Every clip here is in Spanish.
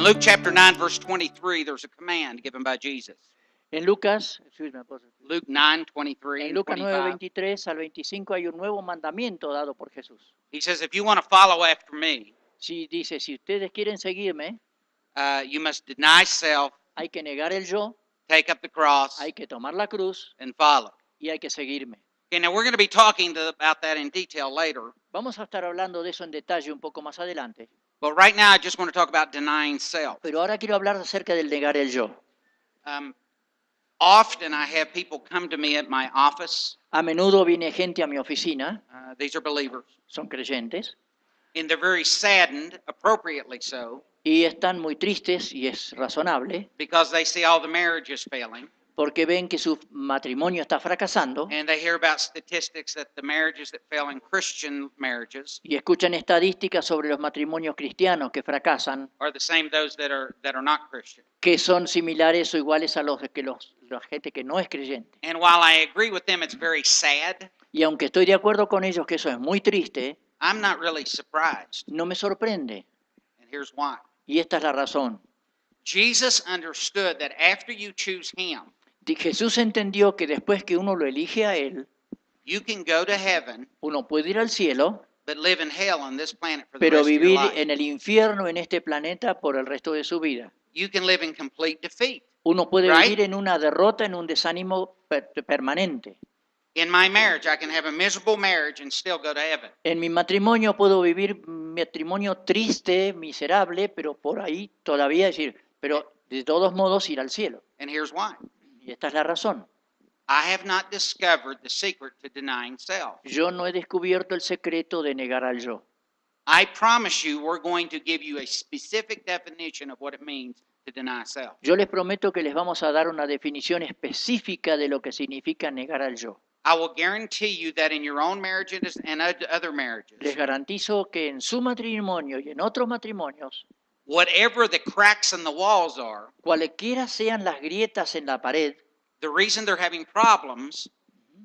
In Luke chapter 9, verse 23, there's a command given by Jesus. En Lucas, Luke 9, 23 en and Lucas 9, 25. 23 al 25 hay un nuevo mandamiento dado por Jesús. He says, if you want to follow after me, Si dice, si ustedes quieren seguirme, you must deny self, hay que negar el yo, take up the cross, hay que tomar la cruz and follow. y hay que seguirme. Okay, now we're going to be talking about that in detail later. Vamos a estar hablando de eso en detalle un poco más adelante. But right now, I just want to talk about denying self. Pero ahora quiero hablar acerca del negar el yo. Often I have people come to me at my office. A menudo viene gente a mi oficina, These are believers. son creyentes, And they're very saddened, appropriately so, y están muy tristes, y es razonable, because they see all the marriages failing. porque ven que su matrimonio está fracasando And they hear about statistics that the marriages that fail in Christian marriages y escuchan estadísticas sobre los matrimonios cristianos que fracasan, are the same those that are not Christian. que son similares o iguales a los que la gente que no es creyente. And while I agree with them, it's very sad. Y aunque estoy de acuerdo con ellos que eso es muy triste, I'm not really surprised. no me sorprende. And here's why. Y esta es la razón. Jesus understood that after you choose Him, Jesús entendió que después que uno lo elige a Él, you can go to heaven, uno puede ir al cielo, but live in hell on this planet for the pero rest of your vivir life. en el infierno en este planeta por el resto de su vida. You can live in complete defeat. Uno puede Right? vivir en una derrota, en un desánimo permanente. In my marriage, I can have a miserable marriage and still go to heaven. En mi matrimonio puedo vivir un matrimonio triste, miserable, pero por ahí todavía decir, pero de todos modos ir al cielo. And here's why. Y esta es la razón. I have not discovered the secret to denying self. Yo no he descubierto el secreto de negar al yo. I promise you we're going to give you a specific definition of what it means to deny self. Yo les prometo que les vamos a dar una definición específica de lo que significa negar al yo. I will guarantee you that in your own marriages and other marriages, Les garantizo que en su matrimonio y en otros matrimonios, whatever the cracks in the walls are, cualquiera sean las grietas en la pared, the reason they're having problems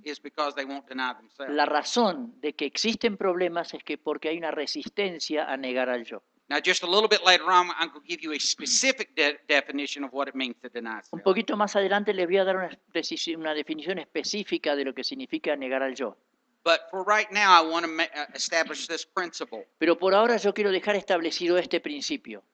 is because they won't deny themselves. la razón de que existen problemas es que porque hay una resistencia a negar al yo. Now, just a little bit later on, I'm going to give you a specific definition of what it means to deny Un self. poquito más adelante les voy a dar una definición específica de lo que significa negar al yo. But for right now, I want to establish this principle, Pero por ahora yo quiero dejar establecido este principio,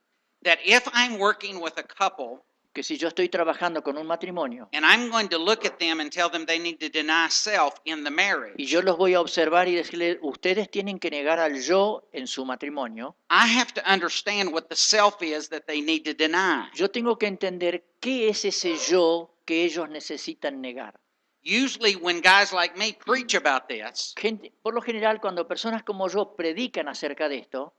that if I'm working with a couple que si yo estoy trabajando con un matrimonio and I'm going to look at them and tell them they need to deny self in the y marriage, yo los voy a observar y decirles, ustedes tienen que negar al yo en su matrimonio, I have to understand what the self is that they need to deny. yo tengo que entender qué es ese yo que ellos necesitan negar. Usually, when guys like me preach about this, Por lo general, cuando personas como yo predican acerca de esto,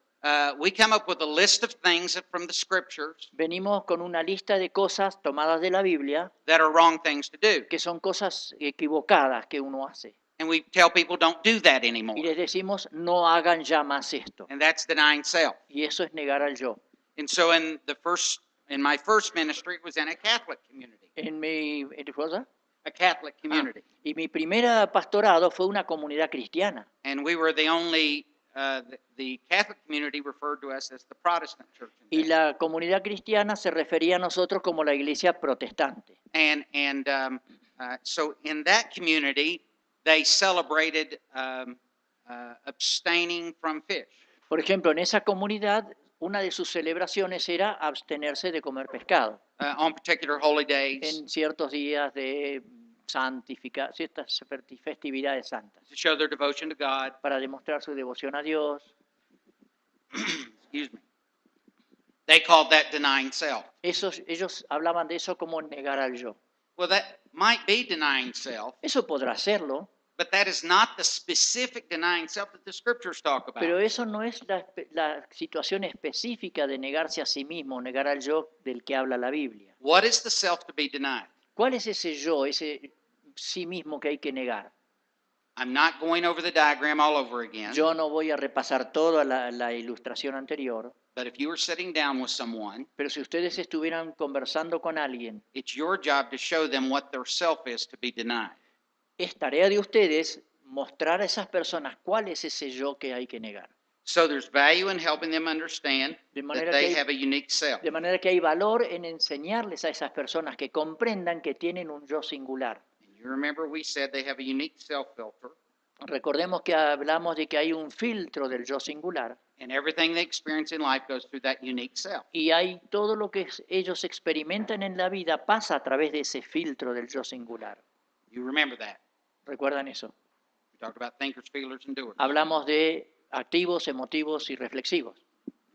we come up with a list of things from the scriptures venimos con una lista de cosas tomadas de la Biblia that are wrong things to do. que son cosas equivocadas que uno hace. And we tell people don't do that Y anymore. les decimos, no hagan ya más esto. And that's denying self. Y eso es negar al yo. And so in my first ministry, it was in a Catholic community. En mi, ¿qué cosa? A Catholic community. Y mi primer pastorado fue una comunidad cristiana. And we were the only, the Catholic community referred to us as the Protestant church. Y la comunidad cristiana se refería a nosotros como la iglesia protestante. So in that community, they celebrated abstaining from fish. Por ejemplo, en esa comunidad, una de sus celebraciones era abstenerse de comer pescado On particular holy days en ciertos días de ciertas festividades santas, to show their devotion to God. para demostrar su devoción a Dios. Excuse me. They called that denying self. Ellos hablaban de eso como negar al yo. Well, that might be denying self, Eso podrá serlo, but that is not the specific denying self that the scriptures talk about. pero eso no es la situación específica de negarse a sí mismo, negar al yo del que habla la Biblia. What is the self to be denied? ¿Cuál es ese yo, ese sí mismo que hay que negar? I'm not going over the diagram all over again, Yo no voy a repasar toda la ilustración anterior, but if you were sitting down with someone, pero si ustedes estuvieran conversando con alguien, it's your job to show them what their self is to be denied. es tarea de ustedes mostrar a esas personas cuál es ese yo que hay que negar. So there's value in helping them understand De that manera they que hay- have a unique self. De manera que hay valor en enseñarles a esas personas que comprendan que tienen un yo singular. And you remember we said they have a unique self filter, Recordemos que hablamos de que hay un filtro del yo singular and everything they experience in life goes through that unique self. y hay todo lo que ellos experimentan en la vida pasa a través de ese filtro del yo singular. You remember that. ¿Recuerdan eso? We talked about thinkers, feelers, and doers. Hablamos de activos, emotivos y reflexivos.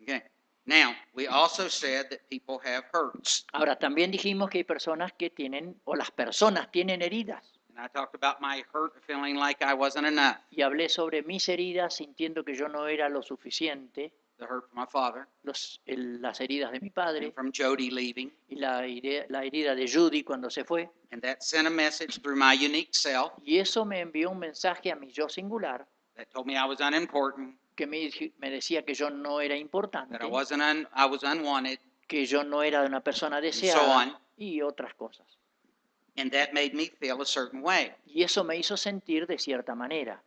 Okay. Now, we also said that people have hurts. Ahora, también dijimos que hay personas que tienen, o las personas tienen heridas. And I talked about my hurt feeling like I wasn't enough. Y hablé sobre mis heridas sintiendo que yo no era lo suficiente, The hurt from my father, las heridas de mi padre and from Jody leaving. y la herida de Judy cuando se fue. And that sent a message through my unique self Y eso me envió un mensaje a mi yo singular that told me I was unimportant, que me decía que yo no era importante, that I was unwanted, que yo no era una persona so deseada on. y otras cosas. And that made me feel a certain way. Y eso me hizo sentir de cierta manera.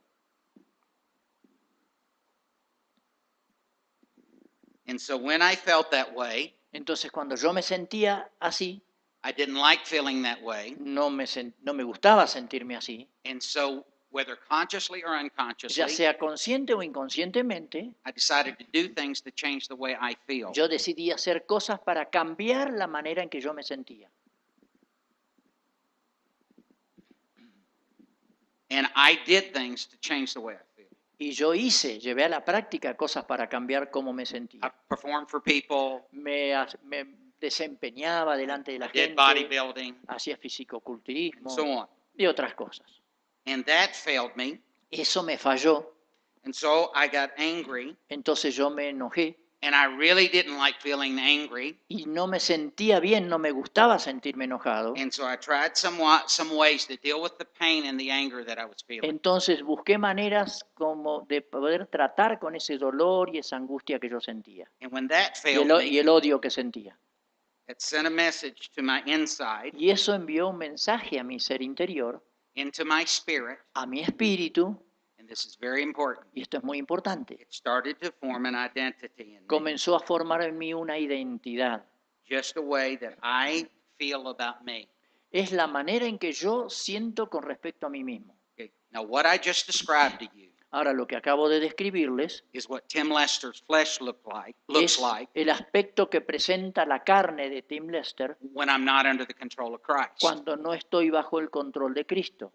And so when I felt that way, Entonces, cuando yo me sentía así, I didn't like feeling that way. no me gustaba sentirme así, And so, whether consciously or ya unconsciously, sea consciente o inconscientemente, I decided to do things to change the way I feel. yo decidí hacer cosas para cambiar la manera en que yo me sentía. And I did things to change the way I feel. Y yo llevé a la práctica cosas para cambiar cómo me I sentía. performed for people, Me desempeñaba delante de la I did gente, bodybuilding, hacía fisicoculturismo and so on. y otras cosas. And that failed me. Eso me falló, And so I got angry, entonces yo me enojé and I really didn't like feeling angry. y no me sentía bien, no me gustaba sentirme enojado. And so I tried some ways to deal with the pain and the anger that I was feeling. Entonces busqué maneras como de poder tratar con ese dolor y esa angustia que yo sentía And when that y failed y me, el odio que sentía. it sent a message to my inside, Y eso envió un mensaje a mi ser interior, into my spirit, a mi espíritu, and this is very important. y esto es muy importante. It started to form an identity in me, Comenzó a formar en mí una identidad. just a way that I feel about me. Es la manera en que yo siento con respecto a mí mismo. Okay. Now, what I just described to you Ahora, lo que acabo de describirles is what Tim Lester's flesh looks es like el aspecto que presenta la carne de Tim Lester when I'm not under the control of Christ. cuando no estoy bajo el control de Cristo.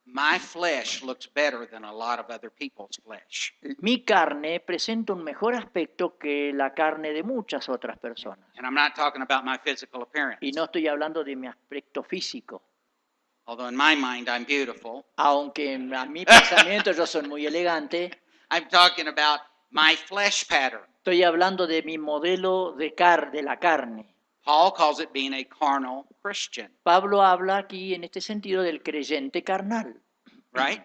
My flesh looks better than a lot of other people's flesh. Mi carne presenta un mejor aspecto que la carne de muchas otras personas. And I'm not talking about my physical appearance. Y no estoy hablando de mi aspecto físico, Although in my mind I'm beautiful, aunque a mi pensamiento yo soy muy elegante. I'm talking about my flesh pattern. Estoy hablando de mi modelo de la carne. Paul calls it being a carnal Christian, Pablo habla aquí en este sentido del creyente carnal. right?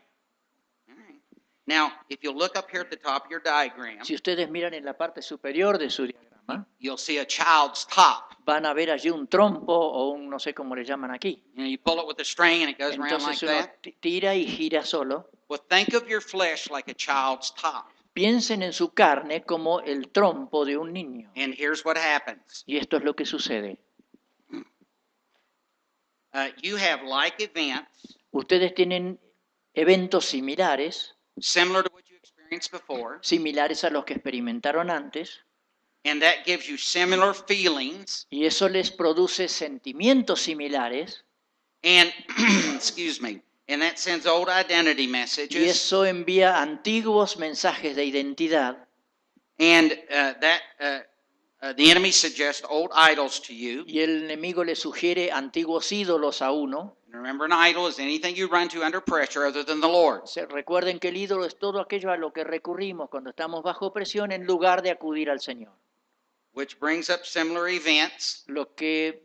All right. Now, if you look up here at the top of your diagram, Si ustedes miran en la parte superior de su diagrama, you'll see a child's top. van a ver allí un trompo o un no sé cómo le llaman aquí. You know, you pull it with a string and it goes around like Entonces uno that. tira y gira solo. Well, think of your flesh like a child's top. Piensen en su carne como el trompo de un niño. And here's what happens. Y esto es lo que sucede. You have like events Ustedes tienen eventos similares, similar to what you experienced before, similares a los que experimentaron antes, and that gives you similar feelings. y eso les produce sentimientos similares, And, excuse me, and that sends old identity y messages. eso envía antiguos mensajes de identidad. And the enemy suggests old idols to you. Y el enemigo le sugiere antiguos ídolos a uno. And remember, an idol is anything you run to under pressure other than the Lord. Recuerden que el ídolo es todo aquello a lo que recurrimos cuando estamos bajo presión en lugar de acudir al Señor. Which brings up similar events, Lo que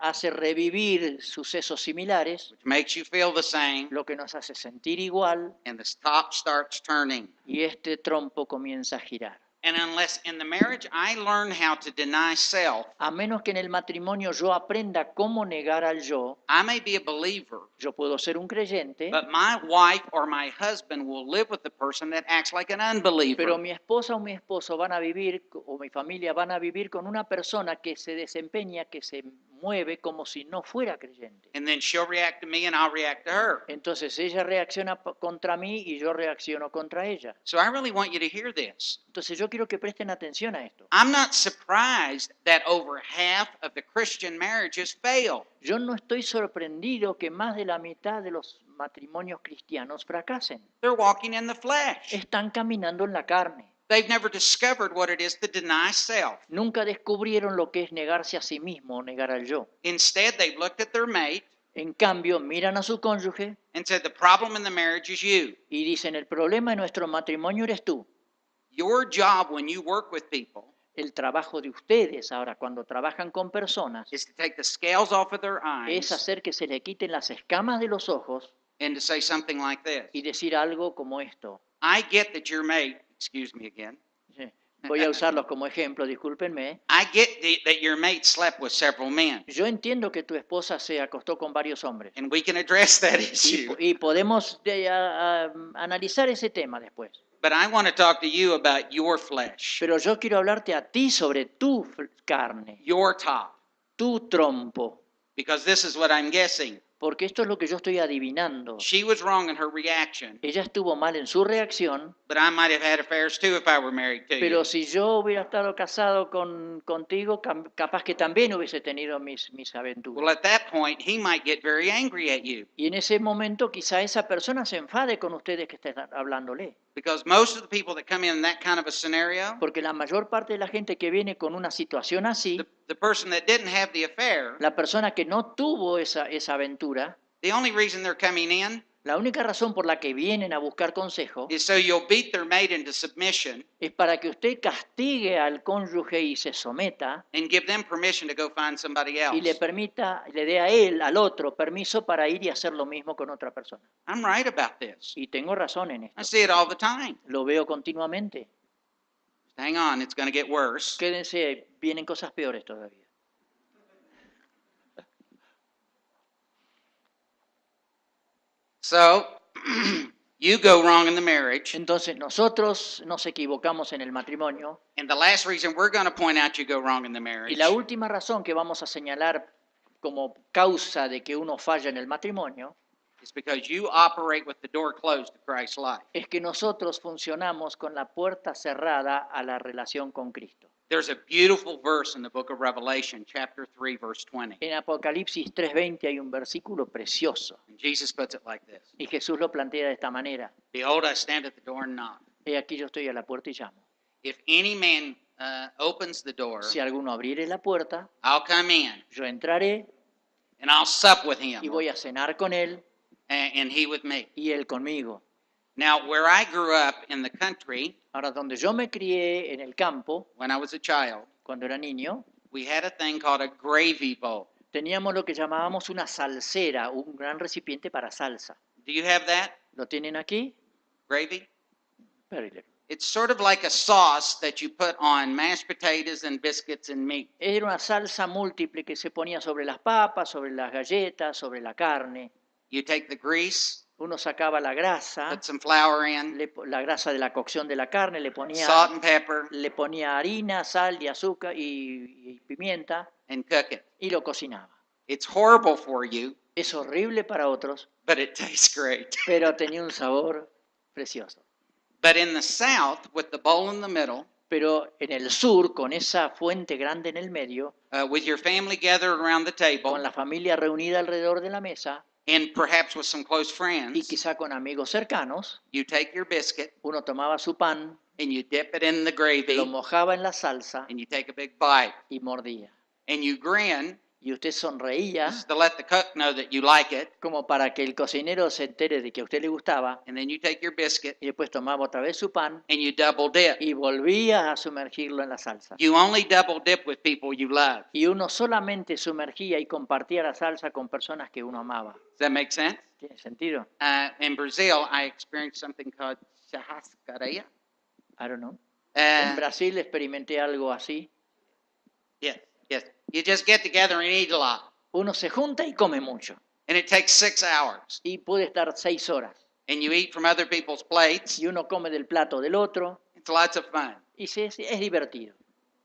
hace revivir sucesos similares, which makes you feel the same, lo que nos hace sentir igual, and the top starts turning. y este trompo comienza a girar. And unless in the marriage I learn how to deny self, A menos que en el matrimonio yo aprenda cómo negar al yo, I may be a believer, yo puedo ser un creyente, but my wife or my husband will live with the person that acts like an unbeliever. pero mi esposa o mi esposo van a vivir, o mi familia van a vivir con una persona que se desempeña, que se mueve como si no fuera creyente. And then she'll react to me and I'll react to her. Entonces ella reacciona contra mí y yo reacciono contra ella. So I really want you to hear this. Entonces yo quiero que presten atención a esto. I'm not surprised that over half of the Christian marriages fail. Yo no estoy sorprendido que más de la mitad de los matrimonios cristianos fracasen. They're walking in the flesh. Están caminando en la carne. They've never discovered what it is to deny self. Nunca descubrieron lo que es negarse a sí mismo o negar al yo. Instead, they've looked at their mate En cambio, miran a su cónyuge and said, the problem in the marriage is you. y dicen, el problema de nuestro matrimonio eres tú. Your job when you work with people El trabajo de ustedes ahora, cuando trabajan con personas, is to take the scales off of their es eyes hacer que se le quiten las escamas de los ojos and to say something like y this. decir algo como esto. I get that your mate, excuse me again, Sí. Voy a usarlos como ejemplo, discúlpenme. I get that your mate slept with several men, Yo entiendo que tu esposa se acostó con varios hombres and we can address that issue. y podemos analizar ese tema después. But I want to talk to you about your flesh, Pero yo quiero hablarte a ti sobre tu carne, your top, tu trompo, because this is what I'm guessing. porque esto es lo que yo estoy adivinando. She was wrong in her reaction, Ella estuvo mal en su reacción, but I might have had affairs too if I were married to you. pero si yo hubiera estado casado contigo, capaz que también hubiese tenido mis Well, aventuras. at that point, he might get very angry at you Y en ese momento quizá esa persona se enfade con ustedes que estén hablándole. because most of the people that come in that kind of a scenario, Porque la mayor parte de la gente que viene con una situación así, the person that didn't have the affair, la persona que no tuvo esa aventura, the only reason they're coming in la única razón por la que vienen a buscar consejo is so you'll beat their mate into submission es para que usted castigue al cónyuge y se someta and give them permission to go find somebody else. y le permita, le dé a él, al otro, permiso para ir y hacer lo mismo con otra persona. I'm right about this. Y tengo razón en I esto. see it all the time. Lo veo continuamente. Hang on, it's going to get worse. Quédense, vienen cosas peores todavía. So, you go wrong in the marriage, Entonces nosotros nos equivocamos en el matrimonio and the last reason we're going to point out you go wrong in the marriage y la última razón que vamos a señalar como causa de que uno falla en el matrimonio is because you operate with the door closed to Christ's life. es que nosotros funcionamos con la puerta cerrada a la relación con Cristo. There's a beautiful verse in the book of Revelation, chapter 3, verse 20. En Apocalipsis 3:20 hay un versículo precioso And Jesus puts it like this. y Jesús lo plantea de esta manera. Behold, I stand at the door and knock. He aquí yo estoy a la puerta y llamo. If any man opens the door, Si alguno abriere la puerta, I'll come in yo entraré and I'll sup with him y voy a cenar con él and he with me. y él conmigo. Now, where I grew up in the country Ahora, donde yo me crié en el campo, when I was a child, cuando era niño, we had a thing called a gravy bowl. teníamos lo que llamábamos una salsera, un gran recipiente para salsa. Do you have that? ¿Lo tienen aquí? Gravy? Very little. It's sort of like a sauce that you put on mashed potatoes and biscuits and meat. Era una salsa múltiple que se ponía sobre las papas, sobre las galletas, sobre la carne. You take the grease, Uno sacaba la grasa, put some flour in, la grasa de la cocción de la carne, salt and pepper, le ponía harina, sal y azúcar y pimienta and cook it. y lo cocinaba. It's horrible for you, Es horrible para otros, but it tastes great. pero tenía un sabor precioso. But in the South, with the bowl in the middle, Pero en el sur, con esa fuente grande en el medio, with your family gathered around the table, con la familia reunida alrededor de la mesa and perhaps with some close y friends, quizá con amigos cercanos, you take your biscuit uno tomaba su pan, and you dip it in the gravy lo mojaba en la salsa and you take a big bite y mordía. and you grin Y usted sonreía just to let the cook know that you like it, como para que el cocinero se entere de que a usted le gustaba and then you take your biscuit y después tomaba otra vez su pan and you double dip. y volvía a sumergirlo en la salsa. You only double dip with people you love. Y uno solamente sumergía y compartía la salsa con personas que uno amaba. Does that make sense? ¿Tiene sentido? In Brazil, I experienced something called churrascaria. I don't know. En Uh, Brasil experimenté algo así. yes, yes. You just get together and eat a lot. Uno se junta y come mucho. And it takes 6 hours. Y puede estar 6 horas. And you eat from other people's plates. Y uno come del plato del otro. It's lots of fun. Y es divertido.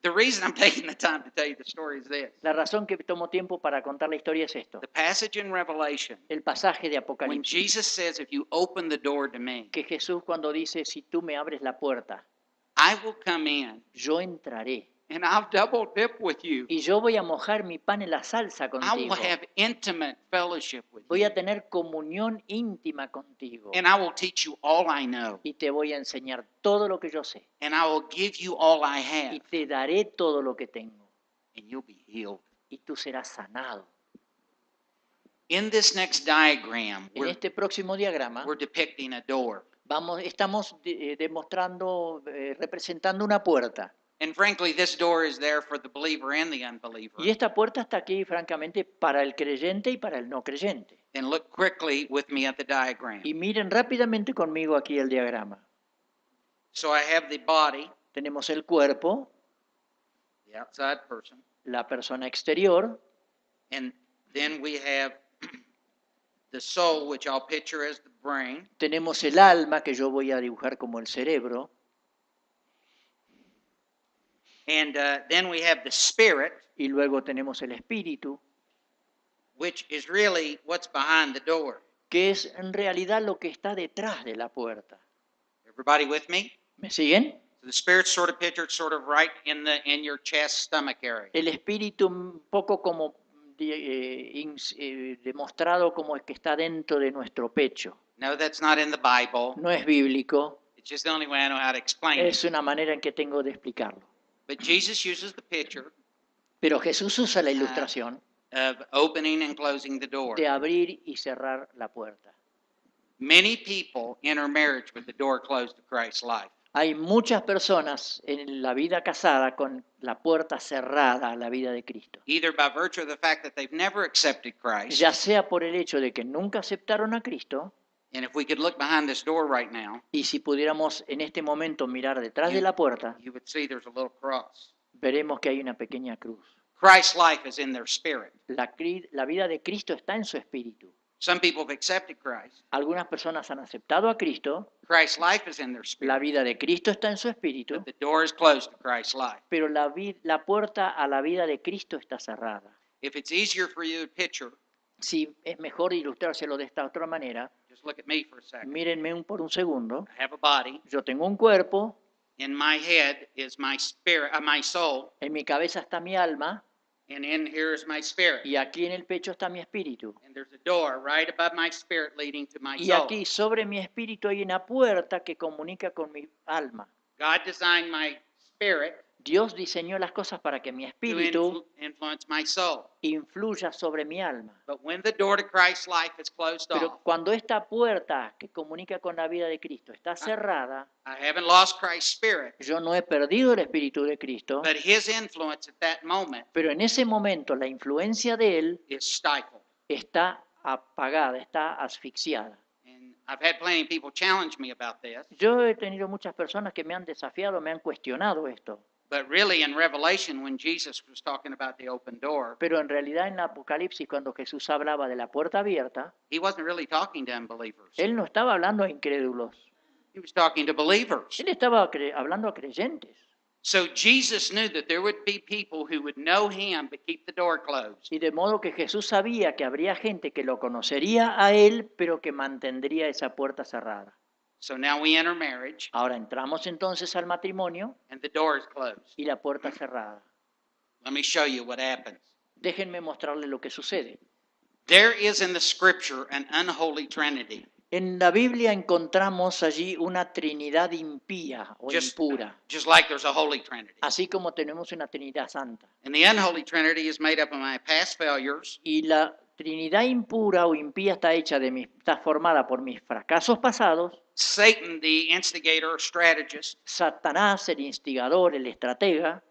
The reason I'm taking the time to tell you the story is this. La razón que tomo tiempo para contar la historia es esto. The passage in Revelation, El pasaje de when Apocalipsis. Jesus says, if you open the door to me, Que Jesús cuando dice, si tú me abres la puerta, I will come in yo entraré. and I'll double dip with you. Y yo voy a mojar mi pan en la salsa I contigo. will have intimate fellowship with Voy you. a tener comunión íntima contigo. And I will teach you all I know. Y te voy a enseñar todo lo que yo sé. And I will give you all I Y have. te daré todo lo que tengo. And you'll be healed. Y tú serás sanado. In this next diagram, En este próximo diagrama we're depicting a door. estamos demostrando, representando una puerta. And frankly, this door is there for the believer and the unbeliever. Y esta puerta está aquí, francamente, para el creyente y para el no creyente. And look quickly with me at the diagram. Y miren rápidamente conmigo aquí el diagrama. So I have the body, Tenemos el cuerpo, the outside person, la persona exterior, and then we have the soul, which I'll picture as the brain, tenemos el alma, que yo voy a dibujar como el cerebro, and then we have the spirit, y luego tenemos el espíritu, which is really what's behind the door. que es en realidad lo que está detrás de la puerta. Everybody with me? ¿Me siguen? So the spirit's sort of pictured sort of right in your chest, stomach area. El espíritu un poco como demostrado como el que está dentro de nuestro pecho. No, that's not in the Bible. No es bíblico, It's just the only way I know how to explain it. es una manera en que tengo de explicarlo. But Jesus uses the picture Pero Jesús usa la ilustración of opening and closing the door. de abrir y cerrar la puerta. Many people enter marriage with the door closed to Christ's life. Hay muchas personas en la vida casada con la puerta cerrada a la vida de Cristo. Either by virtue of the fact that they've never accepted Christ, Ya sea por el hecho de que nunca aceptaron a Cristo, and if we could look behind this door right now, y si pudiéramos en este momento mirar detrás de la puerta, you would see there's a little cross. veremos que hay una pequeña cruz. Christ's life is in their spirit. La vida de Cristo está en su espíritu. Some people have accepted Christ. Algunas personas han aceptado a Cristo, Christ's life is in their la spirit. vida de Cristo está en su espíritu, But the door is closed to Christ's life. pero la puerta a la vida de Cristo está cerrada. If it's easier for you to picture, Si es mejor ilustrárselo de esta otra manera, just look at me for a second. mírenme por un segundo. I have a body. Yo tengo un cuerpo, In my head is my spirit, my soul, en mi cabeza está mi alma, and in here is my spirit. y aquí en el pecho está mi espíritu. And there's a door right above my spirit leading to my Y soul. aquí sobre mi espíritu hay una puerta que comunica con mi alma. God designed my spirit Dios diseñó las cosas para que mi to espíritu influence my soul. influya sobre mi alma. But when the door to Christ's life is closed Pero off, cuando esta puerta que comunica con la vida de Cristo está cerrada, I haven't lost Christ's spirit, yo no he perdido el espíritu de Cristo, but his influence at that moment pero en ese momento la influencia de Él is stifled. está apagada, está asfixiada. And I've had plenty of people challenge me about this, Yo he tenido muchas personas que me han desafiado, me han cuestionado esto, but really in Revelation, when Jesus was talking about the open door, pero en realidad en Apocalipsis cuando Jesús hablaba de la puerta abierta, he wasn't really talking to unbelievers. Él no estaba hablando a incrédulos, He was talking to believers. Él estaba hablando a creyentes. So Jesus knew that there would be people who would know him but keep the door closed. Y de modo que Jesús sabía que habría gente que lo conocería a Él, pero que mantendría esa puerta cerrada. So now we enter marriage Ahora entramos entonces al matrimonio and the door is closed. y la puerta cerrada. Let me show you what happens. Déjenme mostrarles lo que sucede. There is in the scripture an unholy trinity. En la Biblia encontramos allí una trinidad impía o Just, impura, just like there's a holy trinity. así como tenemos una trinidad santa. And the unholy trinity is made up of my past failures, Y la trinidad impura o impía está formada por mis fracasos pasados, Satan, the instigator or strategist, Satanás, el instigador, el estratega,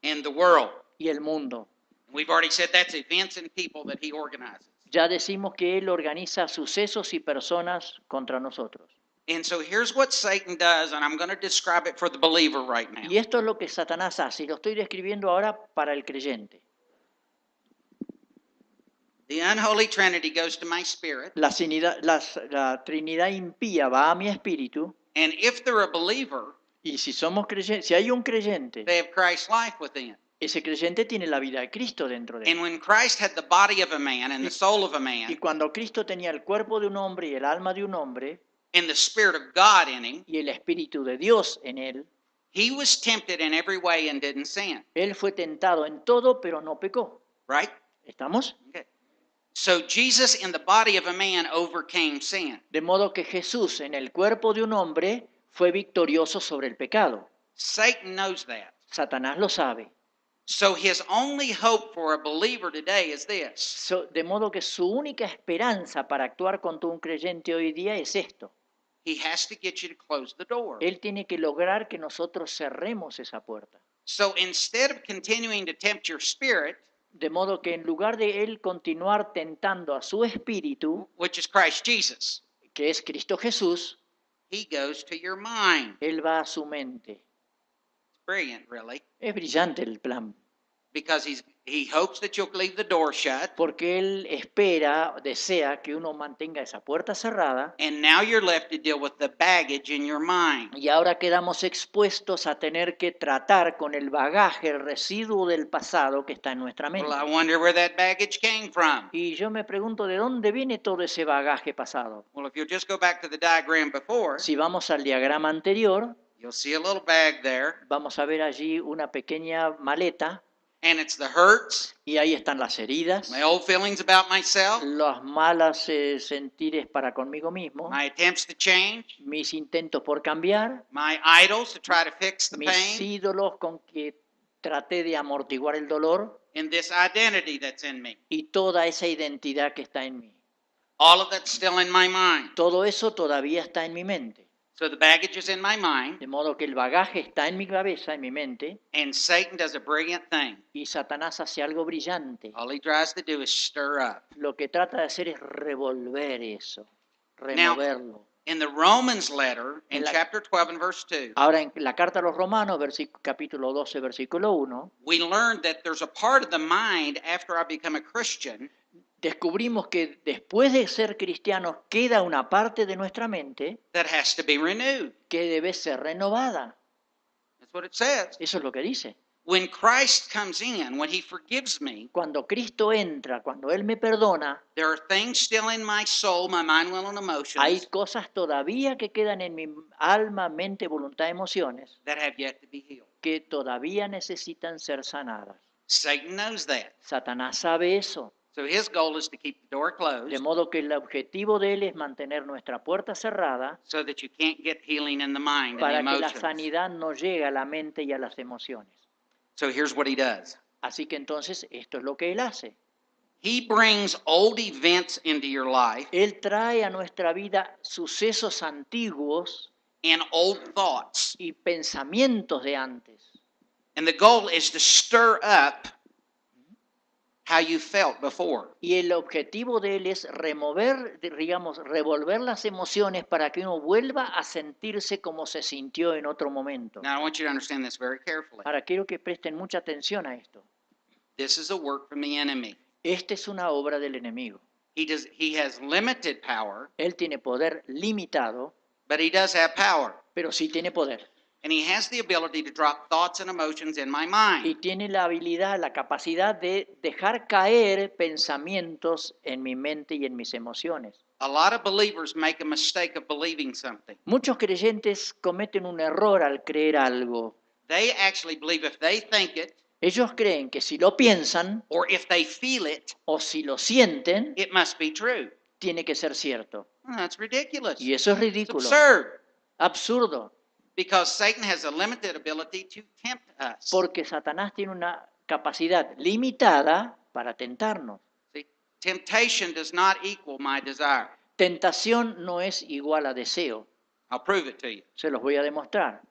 and the world. y el mundo. We've already said that's events and people that he organizes. Ya decimos que Él organiza sucesos y personas contra nosotros. And so here's what Satan does, and I'm going to describe it for the believer right now. Y esto es lo que Satanás hace, y lo estoy describiendo ahora para el creyente. The unholy Trinity goes to my spirit, La Trinidad impía va a mi espíritu, and if they're a believer, y si somos creyentes, si hay un creyente, they have Christ's life within. ese creyente tiene la vida de Cristo dentro de él. And when Christ had the body of a man and the soul of a Y man cuando Cristo tenía el cuerpo de un hombre y el alma de un hombre, and the Spirit of God in him, y el Espíritu de Dios en él, he was tempted in every way and didn't sin. él fue tentado en todo, pero no pecó. Right? ¿Estamos? Okay. So Jesus in the body of a man overcame sin. De modo que Jesús en el cuerpo de un hombre fue victorioso sobre el pecado. Satan knows that. Satanás lo sabe. So his only hope for a believer today is this. De modo que su única esperanza para actuar contra un creyente hoy día es esto. He has to get you to close the door. Él tiene que lograr que nosotros cerremos esa puerta. So instead of continuing to tempt your spirit, De modo que en lugar de él continuar tentando a su espíritu, which is Christ Jesus, que es Cristo Jesús, he goes to your mind. él va a su mente. It's brilliant, really, Es brillante el plan, because he hopes that you'll leave the door shut, porque él espera, desea que uno mantenga esa puerta cerrada, and now you're left to deal with the baggage in your mind. y ahora quedamos expuestos a tener que tratar con el bagaje, el residuo del pasado que está en nuestra mente. Well, I wonder where that baggage came from. Y yo me pregunto, ¿de dónde viene todo ese bagaje pasado? Well, if you'll just go back to the diagram before, Si vamos al diagrama anterior, you'll see a little bag there, vamos a ver allí una pequeña maleta, and it's the hurts, y ahí están las heridas, my old feelings about myself, las malas sentires para conmigo mismo, my attempts to change, mis intentos por cambiar, my idols to try to fix the mis pain, ídolos con que traté de amortiguar el dolor and this identity that's in me. y toda esa identidad que está en mí. All of that's still in my mind. Todo eso todavía está en mi mente. So the baggage is in my mind, De modo que el bagaje está en mi cabeza, en mi mente, and Satan does a brilliant thing. y Satanás hace algo brillante. All he tries to do is stir up. Lo que trata de hacer es revolver eso, removerlo. In the Romans letter, in En la- chapter 12 and verse 2, Ahora en la carta a los Romanos, capítulo 12, versículo 1, we learned that there's a part of the mind after I become a Christian descubrimos que después de ser cristianos queda una parte de nuestra mente that has to be renewed. que debe ser renovada. That's what it says. Eso es lo que dice. When Christ comes in, when he forgives me, Cuando Cristo entra, cuando Él me perdona, there are things still in my soul, my mind, will, and hay emotions cosas todavía que quedan en mi alma, mente, voluntad, emociones, that have yet to be healed. que todavía necesitan ser sanadas. Satan knows that. Satanás sabe eso, So his goal is to keep the door de closed modo que el objetivo de Él es mantener nuestra puerta cerrada so that you can't get healing in the mind and the para que la emotions. sanidad no llegue a la mente y a las emociones. So here's what he does. Así que entonces esto es lo que Él hace. He brings old events into your life Él trae a nuestra vida sucesos antiguos and old thoughts. y pensamientos de antes. And the goal is to stir up how you felt before. Y el objetivo de Él es remover, digamos, revolver las emociones para que uno vuelva a sentirse como se sintió en otro momento. Now I want you to understand this very carefully. Ahora quiero que presten mucha atención a esto. This is a work from the enemy. Esta es una obra del enemigo. He has limited power, Él tiene poder limitado, but he does have power. pero sí tiene poder. And he has the ability to drop thoughts and emotions in my mind. Y tiene la habilidad, la capacidad de dejar caer pensamientos en mi mente y en mis emociones. A lot of believers make a mistake of believing something. Muchos creyentes cometen un error al creer algo. They actually believe if they think it Ellos creen que si lo piensan or if they feel it, o si lo sienten, it must be true. tiene que ser cierto. Well, that's ridiculous. Y eso es It's ridículo, absurd absurdo, because Satan has a limited ability to tempt us. porque Satanás tiene una capacidad limitada para tentarnos. See, temptation does not equal my desire. Tentación no es igual a deseo, I'll prove it to you. se los voy a demostrar.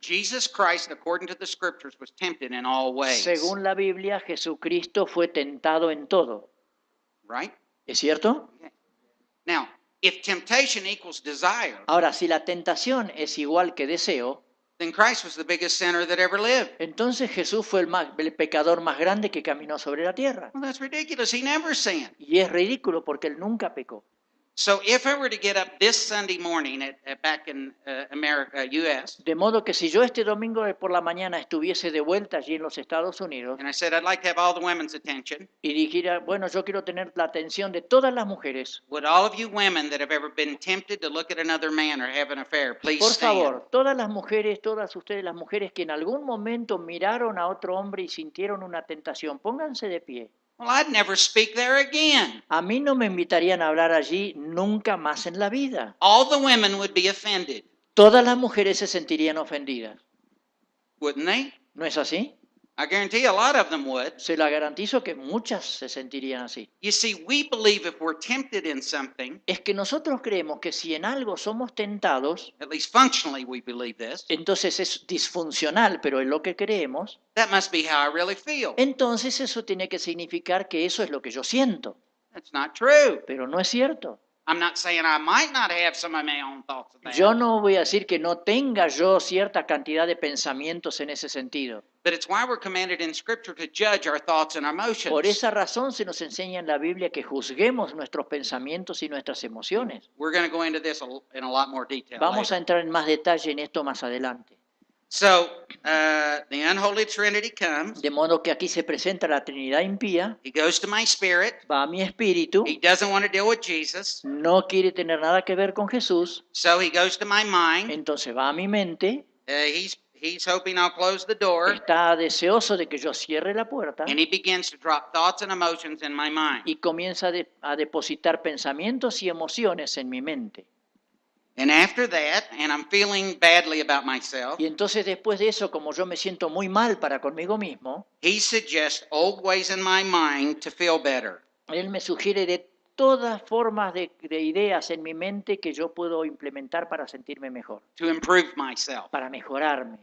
Jesus Christ, according to the scriptures, was tempted in all ways. Según la Biblia, Jesucristo fue tentado en todo. Right? ¿Es cierto? Now, If temptation equals desire, Ahora, si la tentación es igual que deseo, then Christ was the biggest sinner that ever lived. entonces Jesús fue el pecador más grande que caminó sobre la tierra. Well, that's ridiculous. He never sinned. Y es ridículo porque él nunca pecó. So if I were to get up this Sunday morning back in America, U.S., De modo que si yo este domingo por la mañana estuviese de vuelta allí en los Estados Unidos and I said I'd like to have all the women's attention, y dijera, bueno, yo quiero tener la atención de todas las mujeres, would all of you women that have ever been tempted to look at another man or have an affair, please por stand? favor, todas las mujeres, todas ustedes las mujeres que en algún momento miraron a otro hombre y sintieron una tentación, pónganse de pie. Well, I'd never speak there again. A mí no me invitarían a hablar allí nunca más en la vida. All the women would be offended, Todas las mujeres se sentirían ofendidas. wouldn't they? ¿No es así? I guarantee a lot of them would. Se lo garantizo que muchas se sentirían así. You see, we believe if we're tempted in something, Es que nosotros creemos que si en algo somos tentados, at least functionally we believe this, entonces es disfuncional, pero es lo que creemos, that must be how I really feel. entonces eso tiene que significar que eso es lo que yo siento. That's not true. Pero no es cierto. I'm not saying I might not have some of my own thoughts about Yo it, no voy a decir que no tenga yo cierta cantidad de pensamientos en ese sentido. but it's why we're commanded in Scripture to judge our thoughts and our emotions. Por esa razón se nos enseña en la Biblia que juzguemos nuestros pensamientos y nuestras emociones. We're going to go into this in a lot more detail Vamos a later. entrar en más detalle en esto más adelante. So, the unholy Trinity comes. De modo que aquí se presenta la Trinidad impía, He goes to my spirit. va a mi espíritu, He doesn't want to deal with Jesus. no quiere tener nada que ver con Jesús, So he goes to my mind. entonces va a mi mente, He's hoping I'll close the door. está deseoso de que yo cierre la puerta And he begins to drop thoughts and emotions in my mind. y comienza a depositar pensamientos y emociones en mi mente. And after that, and I'm feeling badly about myself, Y entonces después de eso, como yo me siento muy mal para conmigo mismo, he suggests old ways in my mind to feel better. él me sugiere de todas formas de ideas en mi mente que yo puedo implementar para sentirme mejor, To improve myself. para mejorarme.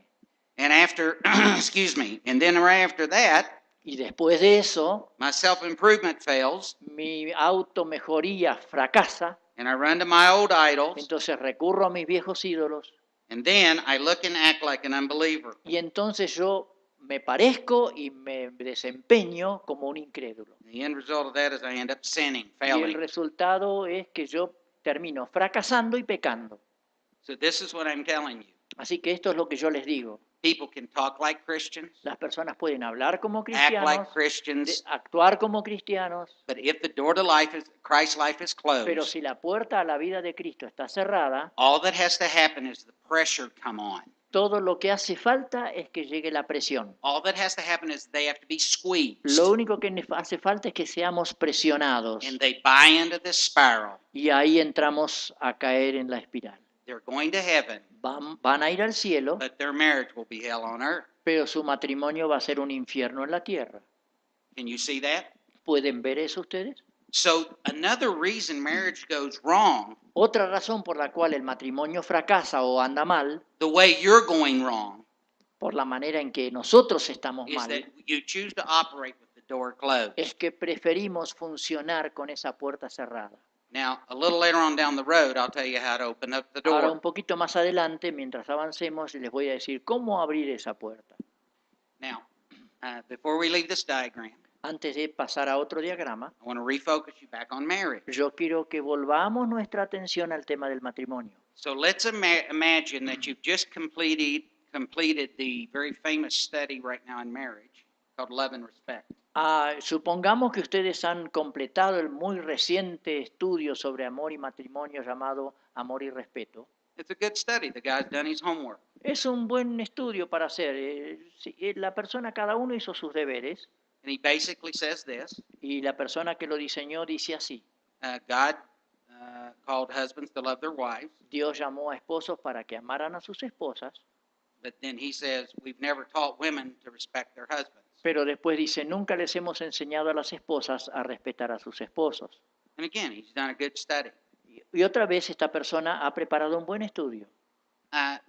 And after, excuse me, and then right after that, Y después de eso, my self-improvement fails, mi automejoría fracasa, and I run to my old idols, entonces recurro a mis viejos ídolos and then I look and act like an unbeliever. y entonces yo me parezco y me desempeño como un incrédulo. The end result of that is I end up sinning, Y el failing. resultado es que yo termino fracasando y pecando. So this is what I'm telling you. Así que esto es lo que yo les digo. People can talk like Christians, Las personas pueden hablar como act like cristianos, Christians, actuar como cristianos, but if the door to life is Christ's life is pero closed, si la puerta a la vida de Cristo está cerrada, all that has to happen is the pressure come on. todo lo que hace falta es que llegue la presión. All that has to happen is they have to be squeezed, Lo único que hace falta es que seamos presionados and they buy into this spiral. y ahí entramos a caer en la espiral. They're going to heaven, Van a ir al cielo, but their marriage will be hell on earth. pero su matrimonio va a ser un infierno en la tierra. Can you see that? ¿Pueden ver eso ustedes? So another reason marriage goes wrong, Otra razón por la cual el matrimonio fracasa o anda mal, the way you're going wrong, por la manera en que nosotros estamos is that mal, you choose to operate with the door closed. es que preferimos funcionar con esa puerta cerrada. Now, a little later on down the road, I'll tell you how to open up the Ahora un door. poquito más adelante, mientras avancemos, les voy a decir cómo abrir esa puerta. Now, before we leave this diagram, Antes de pasar a otro diagrama, I want to refocus you back on marriage. yo quiero que volvamos nuestra atención al tema del matrimonio. So let's imagine that you've just completed the very famous study right now in marriage called Love and Respect. Supongamos que ustedes han completado el muy reciente estudio sobre amor y matrimonio llamado Amor y Respeto. It's a good study. The guy's done his homework. Es un buen estudio para hacer. La persona, cada uno hizo sus deberes And he basically says this, y la persona que lo diseñó dice así. God called husbands to love their wives, Dios llamó a esposos para que amaran a sus esposas, but then he says, we've never taught women to respect their husbands. pero después dice, nunca les hemos enseñado a las esposas a respetar a sus esposos. And again, he's done a good study. Y otra vez esta persona ha preparado un buen estudio.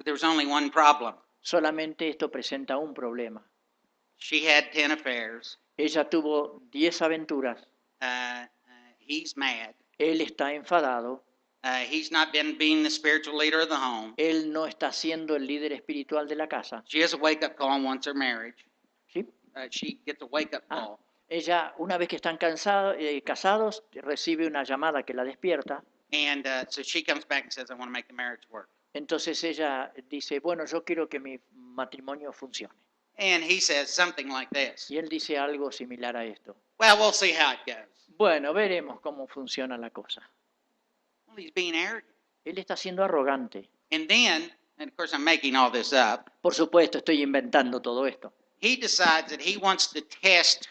There was only one problem. Solamente esto presenta un problema. She had 10 affairs. Ella tuvo 10 aventuras. He's mad. Él está enfadado. He's not been being the spiritual leader of the home. Él no está siendo el líder espiritual de la casa. She has a wake-up call once her marriage. ¿Sí? She gets a wake-up Ah. call. Ella, una vez que están casados, recibe una llamada que la despierta. And so she comes back and says, I want to make the marriage work. Entonces ella dice, bueno, yo quiero que mi matrimonio funcione. And he says something like this. Y él dice algo similar a esto. Well, we'll see how it goes. Bueno, veremos cómo funciona la cosa. Well, he's being arrogant. Él está siendo arrogante. And then, and of course I'm making all this up, Por supuesto, estoy inventando todo esto. he decides that he wants to test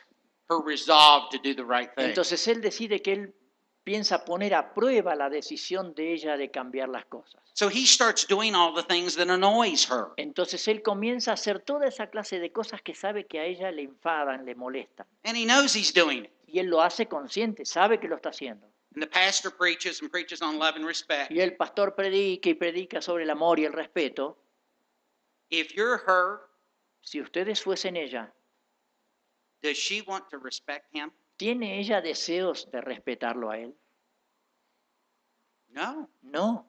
her resolve to do the right thing. Entonces él decide que él piensa poner a prueba la decisión de ella de cambiar las cosas. So he starts doing all the things that annoys her. Entonces él comienza a hacer toda esa clase de cosas que sabe que a ella le enfadan, le molestan. And he knows he's doing it. Y él lo hace consciente, sabe que lo está haciendo. And the pastor preaches and preaches on love and respect. Y el pastor predica y predica sobre el amor y el respeto. If you're her, Si ustedes fuesen ella, does she want to respect him? ¿tiene ella deseos de respetarlo a él? No. No.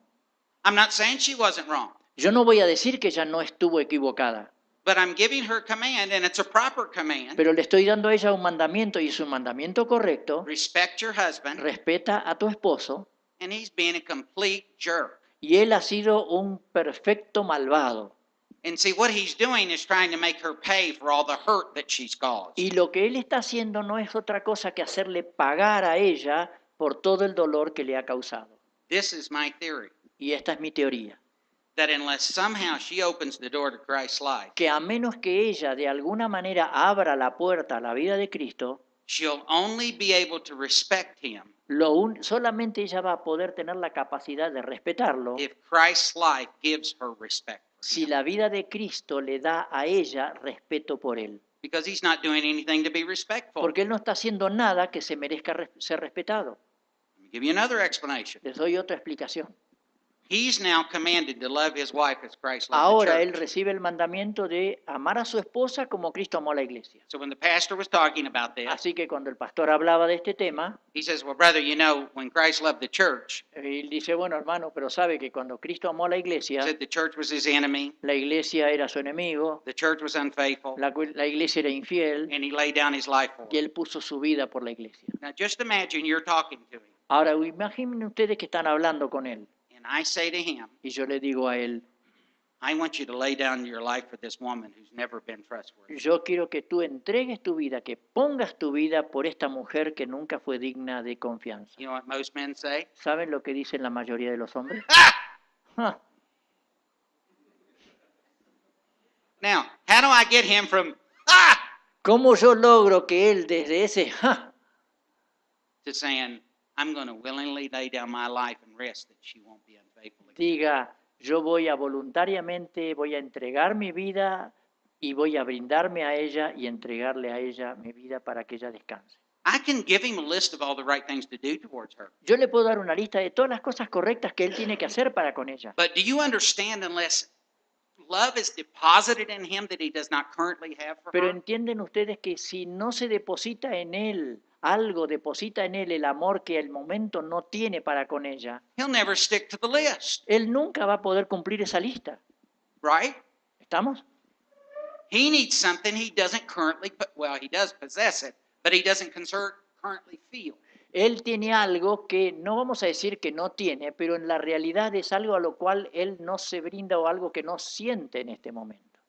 I'm not saying she wasn't wrong, Yo no voy a decir que ella no estuvo equivocada, but I'm giving her command, and it's a proper command. pero le estoy dando a ella un mandamiento y es un mandamiento correcto. Respect your husband, Respeta a tu esposo, and he's being a complete jerk. y él ha sido un perfecto malvado. And see, what he's doing is trying to make her pay for all the hurt that she's caused. Y lo que él está haciendo no es otra cosa que hacerle pagar a ella por todo el dolor que le ha causado. This is my theory, Y esta es mi teoría, that unless somehow she opens the door to Christ's life, que a menos que ella de alguna manera abra la puerta a la vida de Cristo, she'll only be able to respect him solamente ella va a poder tener la capacidad de respetarlo if Christ's life gives her respect for si him. la vida de Cristo le da a ella respeto por él. Because he's not doing anything to be respectful. Porque él no está haciendo nada que se merezca ser respetado. Let me give you another explanation. Les doy otra explicación. He's now commanded to love his wife as Christ loved the Ahora él church. recibe el mandamiento de amar a su esposa como Cristo amó a la iglesia. So when the pastor was talking about this, Así que cuando el pastor hablaba de este tema, he says, well, brother, you know, when Christ loved the church, él dice, bueno hermano, pero sabe que cuando Cristo amó a la he iglesia, said the church was his enemy, la iglesia era su enemigo, the church was unfaithful, la iglesia era infiel, and he laid down his life for y it. él puso su vida por la iglesia. Now just imagine you're talking to him, Ahora imaginen ustedes que están hablando con él, and I say to him, y yo le digo a él, I want you to lay down your life for this woman who's never been trustworthy. yo quiero que tú entregues tu vida, que pongas tu vida por esta mujer que nunca fue digna de confianza. You know what most men say? ¿Saben lo que dicen la mayoría de los hombres? Ah! Ah, Now, how do I get him from ah ¿Cómo yo logro que él desde ese ja to saying, I'm going to willingly lay down my life and risk that she won't be unfaithful again? diga, yo voy a voluntariamente, voy a entregar mi vida y voy a brindarme a ella y entregarle a ella mi vida para que ella descanse? I can give him a list of all the right things to do towards her. Yo le puedo dar una lista de todas las cosas correctas que él tiene que hacer para con ella. But do you understand, unless love is deposited in him that he does not currently have for Pero her, entienden ustedes que si no se deposita en él algo, deposita en él el amor que al momento no tiene para con ella, he'll never stick to the list, él nunca va a poder cumplir esa lista. right? ¿Estamos? He needs something he doesn't currently, well, he does possess it, but he doesn't currently feel. Él tiene algo que no vamos a decir que no tiene, pero en la realidad es algo a lo cual él no se brinda o algo que no siente en este momento.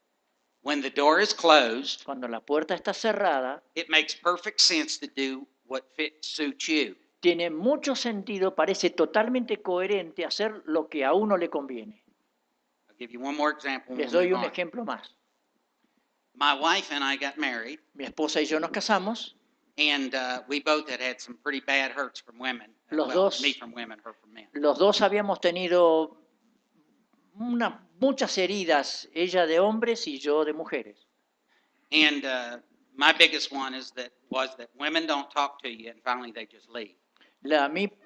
When the door is closed, Cuando la puerta está cerrada, it makes perfect sense to do what suits you. tiene mucho sentido, parece totalmente coherente hacer lo que a uno le conviene. I'll give you one more example. Les doy un ejemplo más. My wife and I got married, Mi esposa y yo nos casamos, and we both had some pretty bad hurts from women. Los Well, dos. me from women, her from men. los dos habíamos tenido muchas heridas, ella de hombres y yo de mujeres. And my biggest one was that women don't talk to you, and finally they just leave.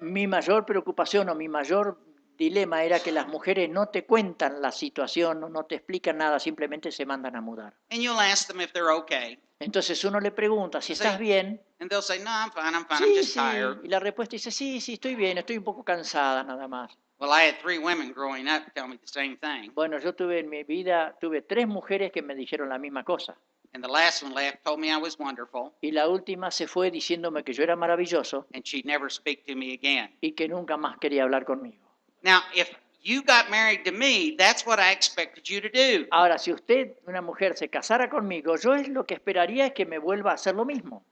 Mi mayor preocupación o mi mayor dilema era que las mujeres no te cuentan la situación, no te explican nada, simplemente se mandan a mudar. And you'll ask them if they're okay, Entonces uno le pregunta si Sí. estás bien And they'll say, no, I'm fine, I'm Sí, just sí. tired. Y la respuesta dice, sí, sí, estoy bien, estoy un poco cansada nada más. Well, I had 3 women growing up tell me the same thing. Bueno, yo tuve en mi vida, tuve 3 mujeres que me dijeron la misma cosa. And the last one left, told me I was wonderful, Y la última se fue diciéndome que yo era maravilloso and she'd never speak to me again. y que nunca más quería hablar conmigo. Now, if you got married to me, that's what I expected you to do. Ahora, si usted, una mujer, se casara conmigo, yo es lo que esperaría es que me vuelva a hacer lo mismo.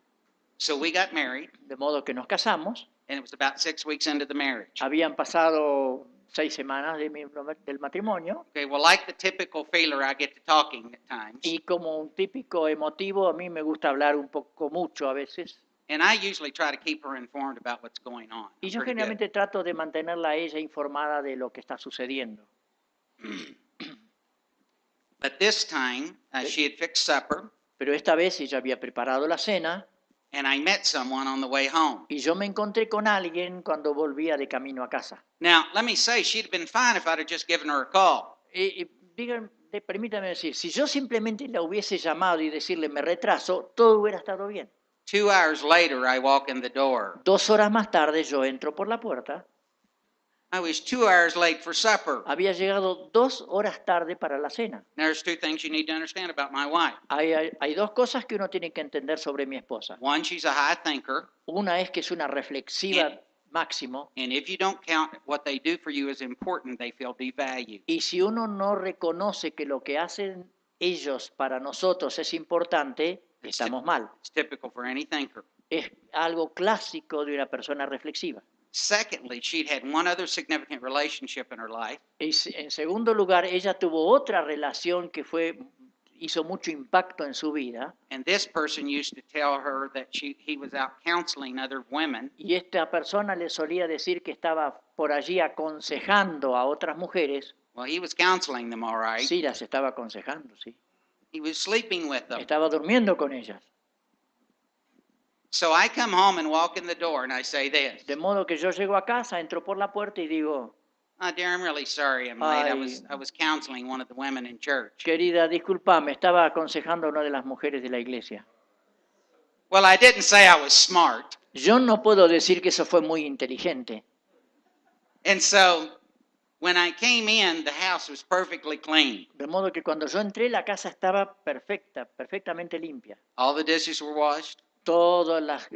So we got married, De modo que nos casamos. and it was about 6 weeks into the marriage. Habían pasado 6 semanas del matrimonio Okay, well, like the typical feeler, I get to talking at times. y como un típico emotivo, a mí me gusta hablar un poco mucho a veces. And I usually try to keep her informed about what's going on. Y yo Pretty good. generalmente trato de mantenerla a ella informada de lo que está sucediendo. But this time, she had fixed supper, Pero esta vez ella había preparado la cena and I met someone on the way home. y yo me encontré con alguien cuando volvía de camino a casa. Now, let me say, she'd have been fine if I'd have just given her a call. Permítame decir, si yo simplemente la hubiese llamado y decirle me retraso, todo hubiera estado bien. 2 hours later, I walk in the door. 2 horas más tarde yo entro por la puerta. I was 2 hours late for supper. Había llegado 2 horas tarde para la cena. Now, there's 2 things you need to understand about my wife. Hay 2 cosas que uno tiene que entender sobre mi esposa. One, she's a high thinker, Una es que es una reflexiva máximo and if you don't count what they do for you as important, they feel devalued. y si uno no reconoce que lo que hacen ellos para nosotros es importante, estamos mal. It's typical for any thinker. Es algo clásico de una persona reflexiva. Secondly, she'd had one other significant relationship in her life, Y en segundo lugar, ella tuvo otra relación que hizo mucho impacto en su vida. and this person used to tell her that he was out counseling other women, Y esta persona le solía decir que estaba por allí aconsejando a otras mujeres. well, he was counseling them, all right. Sí, las estaba aconsejando, sí. He was sleeping with them. Estaba durmiendo con ellas. So I come home and walk in the door, and I say this, De modo que yo llego a casa, entro por la puerta y digo, oh, dear, I'm really sorry I'm late. Ay. I was counseling one of the women in church. querida, discúlpame, estaba aconsejando a una de las mujeres de la iglesia. Well, I didn't say I was smart. Yo no puedo decir que eso fue muy inteligente. And so when I came in, the house was perfectly clean. De modo que cuando yo entré, la casa estaba perfectamente limpia. All the dishes were washed. Todos los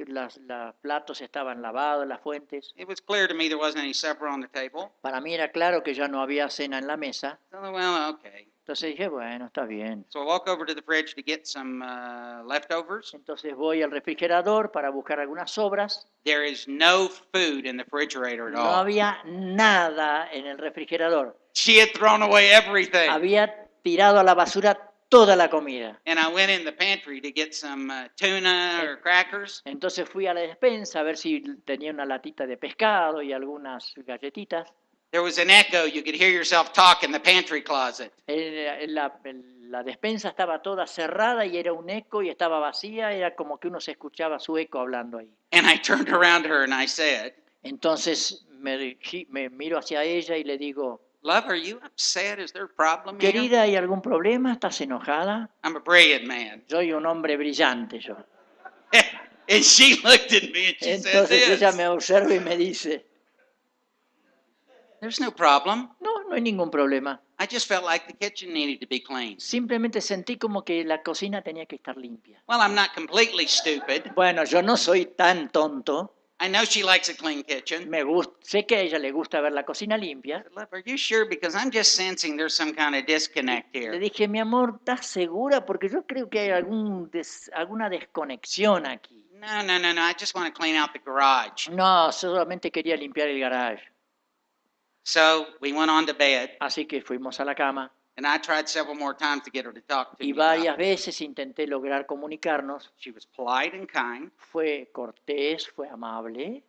platos estaban lavados, las fuentes. It was clear to me there wasn't any supper on the table. Para mí era claro que ya no había cena en la mesa. So, well, okay. Entonces dije, bueno, está bien. So I walk over to the fridge to get some leftovers. Entonces voy al refrigerador para buscar algunas sobras. There is no food in the refrigerator at No all. había nada en el refrigerador. She had thrown away everything. Había tirado a la basura toda la comida. And I went in the pantry to get some tuna or crackers. Entonces fui a la despensa a ver si tenía una latita de pescado y algunas galletitas. There was an echo. You could hear yourself talk in the pantry closet. La despensa estaba toda cerrada y era un eco y estaba vacía. Era como que uno se escuchaba su eco hablando ahí. And I turned around to her and I said, Entonces me miro hacia ella y le digo, love, are you upset? Is there a problem here? querida, ¿hay algún problema? ¿Estás enojada? I'm a brilliant man. Soy un hombre brillante yo. And she looked at me and she said Entonces ella this. me observa y me dice, There's no problem. no hay ningún problema. I just felt like the kitchen needed to be cleaned. Simplemente sentí como que la cocina tenía que estar limpia. Well, I'm not completely stupid. Bueno, yo no soy tan tonto. I know she likes a clean kitchen. Sé que a ella le gusta ver la cocina limpia. Love, are you sure? Because I'm just sensing there's some kind of disconnect Le here. dije, mi amor, ¿estás segura? Porque yo creo que hay alguna desconexión aquí. No. I just want to clean out the garage. No, solamente quería limpiar el garage. So we went on to bed, Así que fuimos a la cama and I tried several more times to get her to talk to y me. about varias it. veces intenté lograr comunicarnos. She was polite and kind, Fue cortés, fue amable,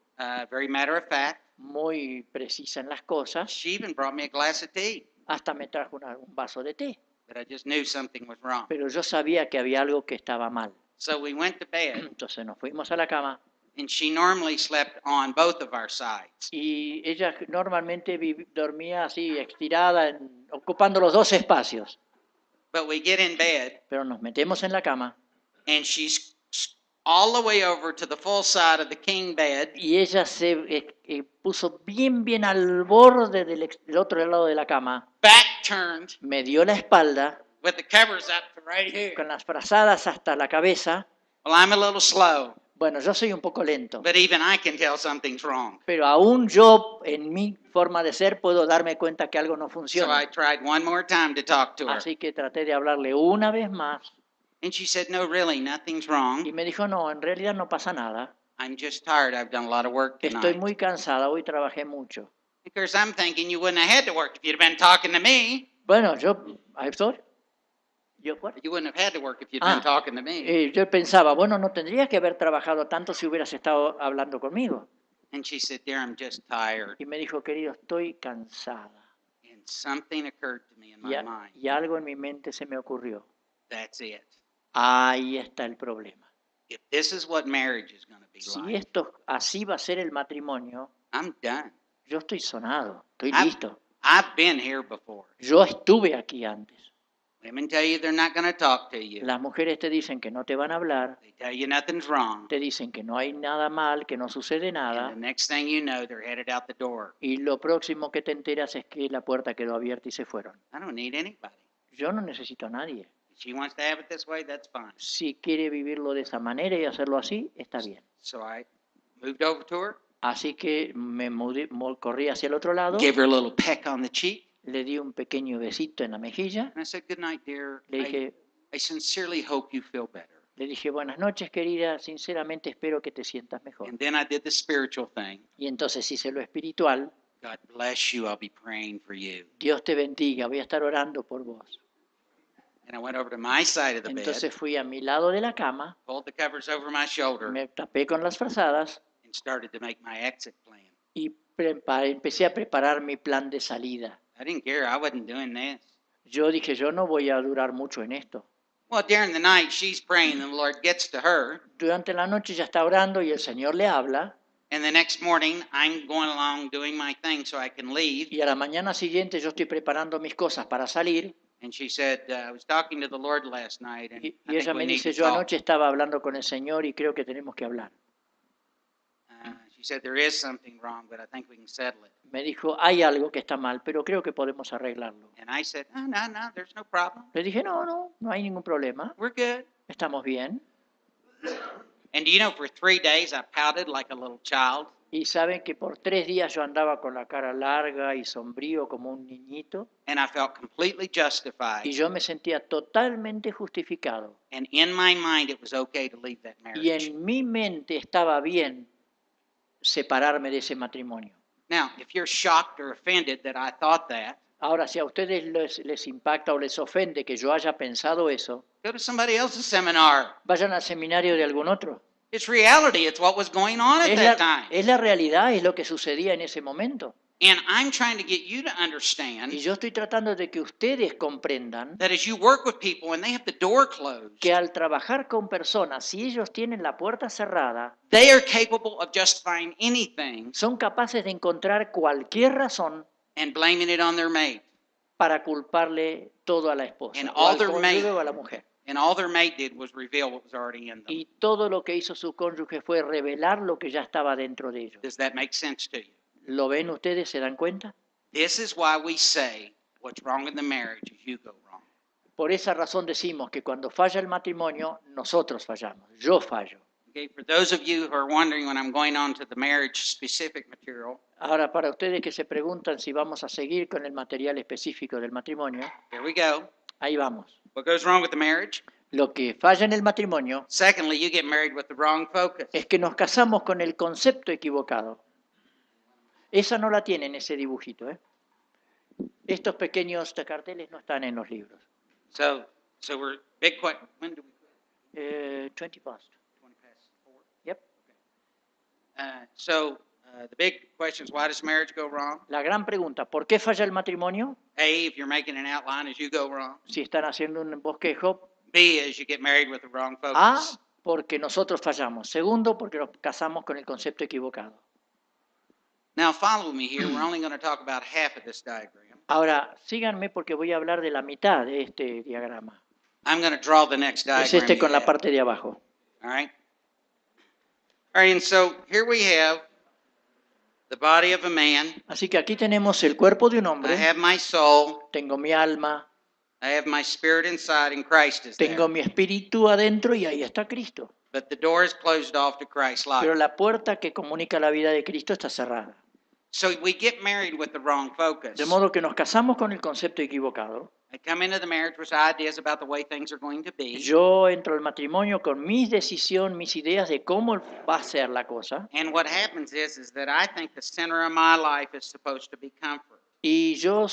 very matter of fact. muy precisa en las cosas. She even brought me a glass of tea, Hasta me trajo un vaso de té. but I just knew something was wrong. Pero yo sabía que había algo que estaba mal. So we went to bed, Entonces nos fuimos a la cama and she normally slept on both of our sides. y ella normalmente dormía así, estirada, ocupando los 2 espacios. But we get in bed, Pero nos metemos en la cama and she's all the way over to the full side of the king bed, y ella se puso bien al borde del otro lado de la cama, back turned, me dio la espalda, with the covers up to right here. con las frazadas hasta la cabeza. Well, I'm a little slow, Bueno, yo soy un poco lento, but even I can tell something's wrong. pero aún yo, en mi forma de ser, puedo darme cuenta que algo no So funciona. I tried one more time to talk to her. Así que traté de hablarle una vez más And she said, no, really, nothing's y wrong. me dijo, no, en realidad no pasa nada. I'm just tired. I've done a lot of work Estoy tonight. muy cansada, hoy trabajé mucho. Of course, I'm thinking you wouldn't have had to work if you'd have been talking to me. Bueno, I'm sorry. ¿Yo what? You wouldn't have had to work if you'd Ah, been talking to me. Yo pensaba, bueno, no tendrías que haber trabajado tanto si hubieras estado hablando conmigo. And she said, dear, I'm just tired. Y me dijo, querido, estoy cansada. And something occurred to me in Y, my a- mind. y algo en mi mente se me ocurrió. That's it. Ahí está el problema. If this is what marriage is going to be Si like, esto así va a ser el matrimonio, I'm done. yo estoy sonado, estoy I'm- listo. I've been here before. Yo estuve aquí antes. Women tell you they're not going to talk to you. Las mujeres te dicen que no te van a hablar, They tell you nothing's wrong. te dicen que no hay nada mal, que no sucede And nada, the next thing you know, they're headed out the door. y lo próximo que te enteras es que la puerta quedó abierta y se fueron. I don't need anybody. Yo no necesito a nadie. If she wants to have it this way, that's fine. Si quiere vivirlo de esa manera y hacerlo así, está bien. So I moved over to her, Así que corrí hacia el otro lado, gave her a little peck on the cheek, le di un pequeño besito en la mejilla, and I said, good night, dear. le dije, I sincerely hope you feel better. buenas noches, querida, sinceramente espero que te sientas mejor. And then I did the spiritual thing. Y entonces hice lo espiritual, God bless you. I'll be praying for you. Dios te bendiga, voy a estar orando por vos. And I went over to my side of the bed, Entonces fui a mi lado de la cama, pulled the covers over my shoulder, me tapé con las frazadas and started to make my exit plan. y empecé a preparar mi plan de salida. I didn't care. I wasn't doing this. Yo dije, yo no voy a durar mucho en esto. Well, during the night, she's praying, and the Lord gets to her. Durante la noche ya está orando y el Señor le habla, And the next morning, I'm going along doing my thing so I can leave. y a la mañana siguiente yo estoy preparando mis cosas para salir, And she said, I was talking to the Lord last night, and y I think ella we me need dice, to yo talk. anoche estaba hablando con el Señor y creo que tenemos que hablar. She said, there is something wrong, but I think we can settle it. Me dijo, hay algo que está mal, pero creo que podemos arreglarlo. And I said, no, there's no problem. Le dije, no hay ningún problema, We're good. estamos bien. And do you know, for 3 days, I pouted like a little child. Y saben que por 3 días yo andaba con la cara larga y sombrío como un niñito, And I felt completely y justified. yo me sentía totalmente justificado. And in my mind, it was okay to leave that Y marriage. en mi mente estaba bien separarme de ese matrimonio. Now, if you're shocked or offended that I thought that, Ahora, si a ustedes les impacta o les ofende que yo haya pensado eso, go to somebody else's seminar. vayan al seminario de algún otro. It's reality. It's what was going on at that time. Es la realidad, es lo que sucedía en ese momento. And I'm trying to get you to Y understand yo estoy tratando de que ustedes comprendan that as you work with people and they have the door closed, que al trabajar con personas, si ellos tienen la puerta cerrada, they are capable of justifying anything son capaces de encontrar cualquier razón and blaming it on their mate. para culparle todo a la esposa, And o all al their cónyuge mate- o a la mujer. And all their mate did was reveal what was already in them. Y todo lo que hizo su cónyuge fue revelar lo que ya estaba dentro de ellos. Does that make sense to you? ¿Lo ven ustedes? ¿Se dan cuenta? This is why we say what's wrong in the marriage is you go wrong. Por esa razón decimos que cuando falla el matrimonio, nosotros fallamos. Yo fallo. Okay, for those of you who are wondering when I'm going on to the marriage specific material, Ahora, para ustedes que se preguntan si vamos a seguir con el material específico del matrimonio, here we go. ahí vamos. What goes wrong with the marriage? Lo que falla en el matrimonio Secondly, you get married with the wrong focus. es que nos casamos con el concepto equivocado. Esa no la tiene en ese dibujito, ¿eh? Estos pequeños carteles no están en los libros. So we're big question. When do we quit? 20 past. 20 past 4. Yep. The big question is, why does marriage go wrong? La gran pregunta, ¿por qué falla el matrimonio? A, if you're making an outline, as you go wrong. Si están haciendo un bosquejo. B, as you get married with the wrong focus. A, porque nosotros fallamos. Segundo, porque nos casamos con el concepto equivocado. Now follow me here. We're only going to talk about half of this diagram. Ahora, síganme porque voy a hablar de la mitad de este diagrama. I'm going to draw the next diagram. Es este you con la have. parte de abajo. All right. All right, and so here we have the body of a man. Así que aquí tenemos el cuerpo de un I hombre, have my soul. tengo mi alma, I have my spirit inside, and Christ is tengo there. mi espíritu adentro y ahí está Cristo. But the door is closed off to Christ's Pero life. la puerta que comunica la vida de Cristo está cerrada. So we get married with the wrong focus. De modo que nos casamos con el concepto equivocado. I come into the marriage with ideas about the way things are going to be. Yo entro al matrimonio con mis decisiones, mis ideas de cómo va a ser la cosa. And what happens is that I think the center of my life is supposed to be comfort. Y yo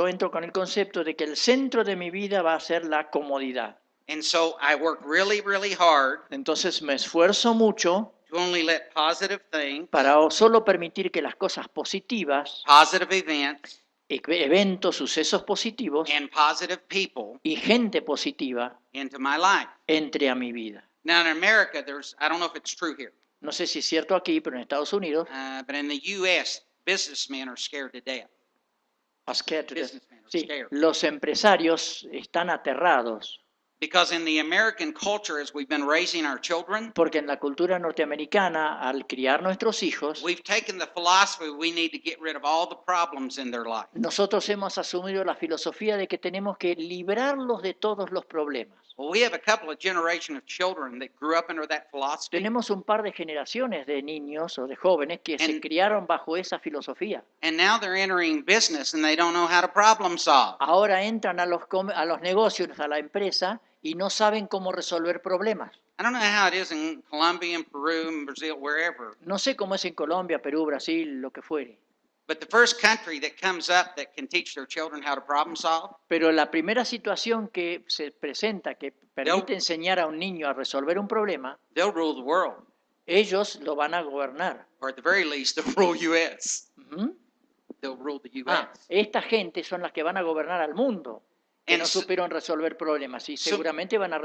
entro con el concepto de que el centro de mi vida va a ser la comodidad. And so I work really, really hard Entonces me esfuerzo mucho to only let positive things, para solo permitir que las cosas positivas, positive events, eventos, sucesos positivos and positive people y gente positiva into my life. entre a mi vida. Now in America, I don't know if it's true here, No sé si es cierto aquí, pero en Estados Unidos, but in the U.S., businessmen are scared to death. Businessmen are sí, scared. los empresarios están aterrados Because in the American culture, as we've been raising our children, porque en la cultura norteamericana, al criar nuestros hijos, we've taken the philosophy we need to get rid of all the problems in their life. nosotros hemos asumido la filosofía de que tenemos que librarlos de todos los problemas. Well, we have a couple of generations of children that grew up under that philosophy, Tenemos un par de generaciones de niños o de jóvenes que se criaron bajo esa filosofía. and now they're entering business and they don't know how to problem solve. Ahora entran a los negocios, a la empresa, y no saben cómo resolver problemas. I don't know how it is in Colombia, and Peru, and Brazil, wherever, No sé cómo es en Colombia, Perú, Brasil, lo que fuere. but the first country that comes up that can teach their children how to problem solve, Pero la primera situación que se presenta, que permite enseñar a un niño a resolver un problema, they'll rule the world, ellos lo van a gobernar. or at the very least, they'll rule U.S. Ujú. They'll rule the Ah, U.S. esta gente son las que van a gobernar al mundo, que And no so- supieron resolver problemas y so- seguramente van a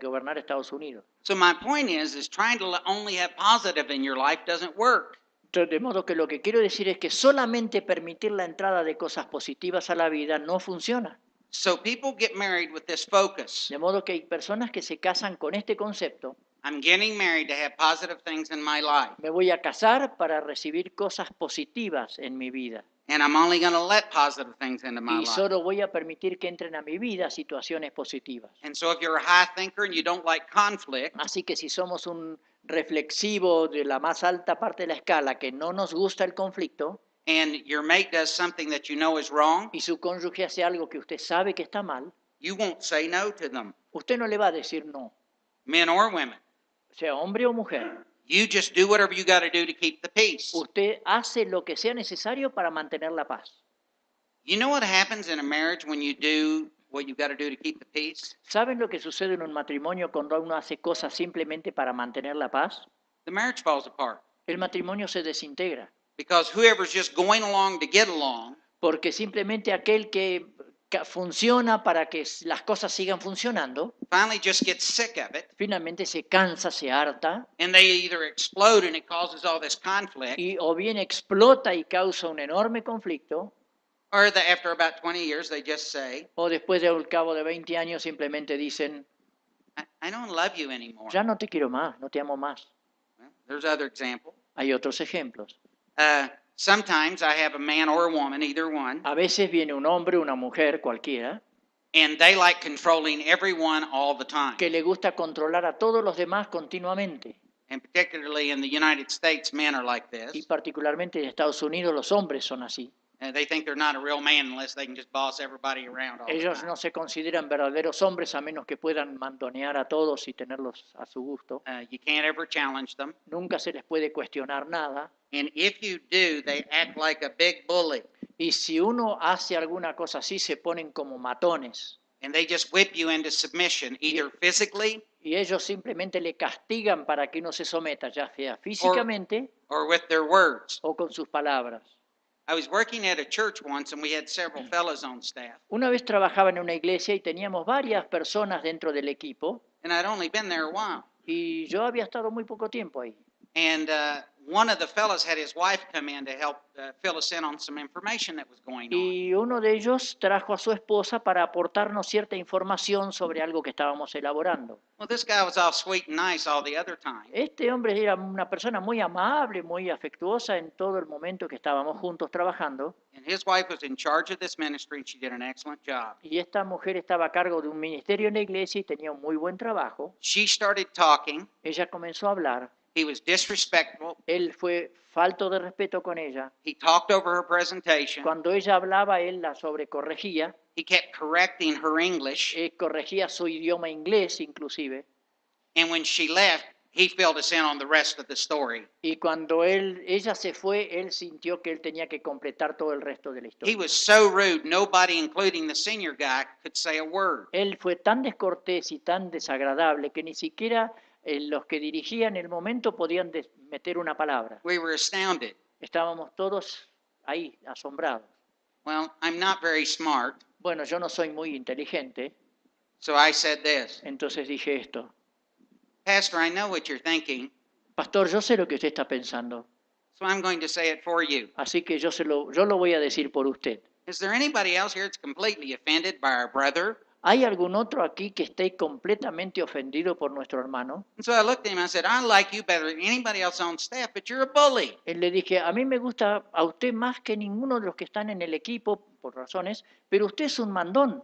gobernar Estados Unidos. So my point is trying to only have positive in your life doesn't work. De modo que lo que quiero decir es que solamente permitir la entrada de cosas positivas a la vida no funciona. So people get married with this focus. De modo que hay personas que se casan con este concepto. I'm getting married to have positive things in my life, Me voy a casar para recibir cosas positivas en mi vida. and I'm only going to let positive things into my Y life. solo voy a permitir que entren a mi vida situaciones positivas. And so if you're a high thinker and you don't like conflict, Así que si somos un reflexivo de la más alta parte de la escala que no nos gusta el conflicto and your mate does something that you know is wrong, y su cónyuge hace algo que usted sabe que está mal, you won't say no to them, usted no le va a decir no, men or women. sea hombre o mujer. You just do whatever you got to do to keep the peace. Usted hace lo que sea necesario para mantener la paz. You know what happens in a marriage when you do what you got to do to keep the peace? ¿Saben lo que sucede en un matrimonio cuando uno hace cosas simplemente para mantener la paz? The marriage falls apart. El matrimonio se desintegra, Because whoever's just going along to get along porque simplemente aquel que funciona para que las cosas sigan funcionando, finally just gets sick of it, finalmente se cansa, se harta, and they either explode and it causes all this conflict, y o bien explota y causa un enorme conflicto, or that after about 20 years they just say, o después de al cabo de 20 años simplemente dicen, I don't love you anymore. ya no te quiero más, no te amo más. Well, there's other example. Hay otros ejemplos. Sometimes I have a man or a woman, either one, A veces viene un hombre, una mujer, cualquiera, and they like controlling everyone all the time. que le gusta controlar a todos los demás continuamente. And particularly in the United States, men are like Y this. particularmente en Estados Unidos los hombres son así. They think they're not a real man unless they can just boss everybody around all the Ellos time. no se consideran verdaderos hombres a menos que puedan mandonear a todos y tenerlos a su gusto. You can't ever challenge them. Nunca se les puede cuestionar nada. And if you do, they act like a big bully. Y si uno hace alguna cosa así, se ponen como matones. And they just whip you into submission, either physically Y ellos simplemente le castigan para que uno se someta, ya sea físicamente or with their words. o con sus palabras. I was working at a church once and we had several fellows on staff. Una vez trabajaba en una iglesia y teníamos varias personas dentro del equipo And I'd only been there a while. y yo había estado muy poco tiempo ahí. And one of the fellas had his wife come in to help fill us in on some information that was going on. Y uno de ellos trajo a su esposa para aportarnos cierta información sobre algo que estábamos elaborando. Well, this guy was all sweet and nice all the other time. Este hombre era una persona muy amable, muy afectuosa en todo el momento que estábamos juntos trabajando. And his wife was in charge of this ministry, and she did an excellent job. Y esta mujer estaba a cargo de un ministerio en la iglesia y tenía un muy buen trabajo. She started talking. Ella comenzó a hablar. He was disrespectful. Él fue falto de respeto con ella. He talked over her presentation. Cuando ella hablaba, él la sobrecorregía. He kept correcting her English. Corregía su idioma inglés inclusive. And when she left, he filled us in on the rest of the story. Y cuando ella se fue, él sintió que él tenía que completar todo el resto de la He historia. was so rude, nobody, including the senior guy, could say a word. Él fue tan descortés y tan desagradable que ni siquiera los que dirigían el momento podían meter una palabra. We were astounded. Estábamos todos ahí, asombrados. Well, I'm not very smart, Bueno, yo no soy muy inteligente, so I said this. entonces dije esto. Pastor, I know what you're thinking, Pastor, yo sé lo que usted está pensando, so I'm going to say it for you. así que yo lo voy a decir por usted. Is there anybody else here that's completely offended by our brother? ¿Hay algún otro aquí que esté completamente ofendido por nuestro hermano? And so I looked at him and I said, I like you better than anybody else on staff, but you're a bully. Le dije, a mí me gusta a usted más que ninguno de los que están en el equipo, por razones, pero usted es un mandón.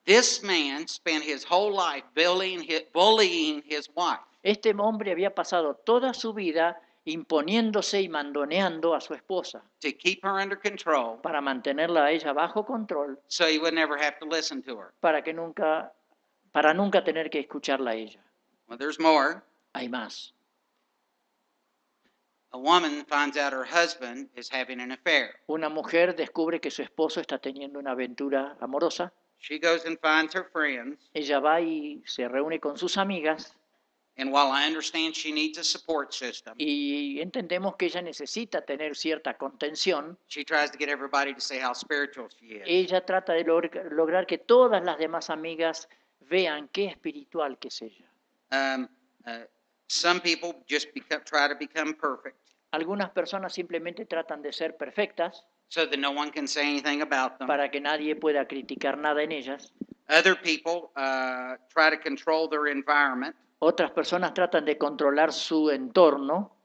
This man spent his whole life bullying his wife. Este hombre había pasado toda su vida imponiéndose y mandoneando a su esposa To keep her under control para mantenerla a ella bajo control, so he would never have to listen to her. para nunca tener que escucharla a ella. Well, there's more. Hay más. A woman finds out her husband is having an affair. Una mujer descubre que su esposo está teniendo una aventura amorosa. She goes and finds her friends, Ella va y se reúne con sus amigas and while I understand she needs a support system, y entendemos que ella necesita tener cierta contención. she tries to get everybody to say how spiritual she is. Ella trata de lograr que todas las demás amigas vean qué espiritual que es ella. Some people just try to become perfect Algunas personas simplemente tratan de ser perfectas so that no one can say anything about them. para que nadie pueda criticar nada en ellas. Other people try to control their environment Otras personas tratan de controlar su entorno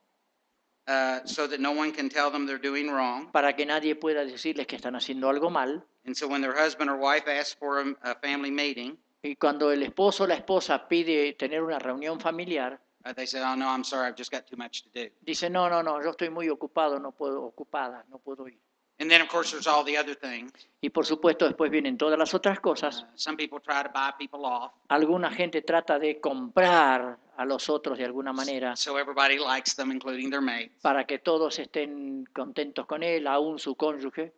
so that no one can tell them they're doing wrong. para que nadie pueda decirles que están haciendo algo mal. And so when their husband or wife asks for a family meeting, Y cuando el esposo o la esposa pide tener una reunión familiar, they say, "Oh no, I'm sorry, I've just got too much to do." dice, no, yo estoy muy ocupado, no puedo ir. And then of course there's all the other things. Y por supuesto después vienen todas las otras cosas. Some people try to buy people off Alguna gente trata de comprar a los otros de alguna manera so everybody likes them, including their mates. para que todos estén contentos con él, aún su cónyuge.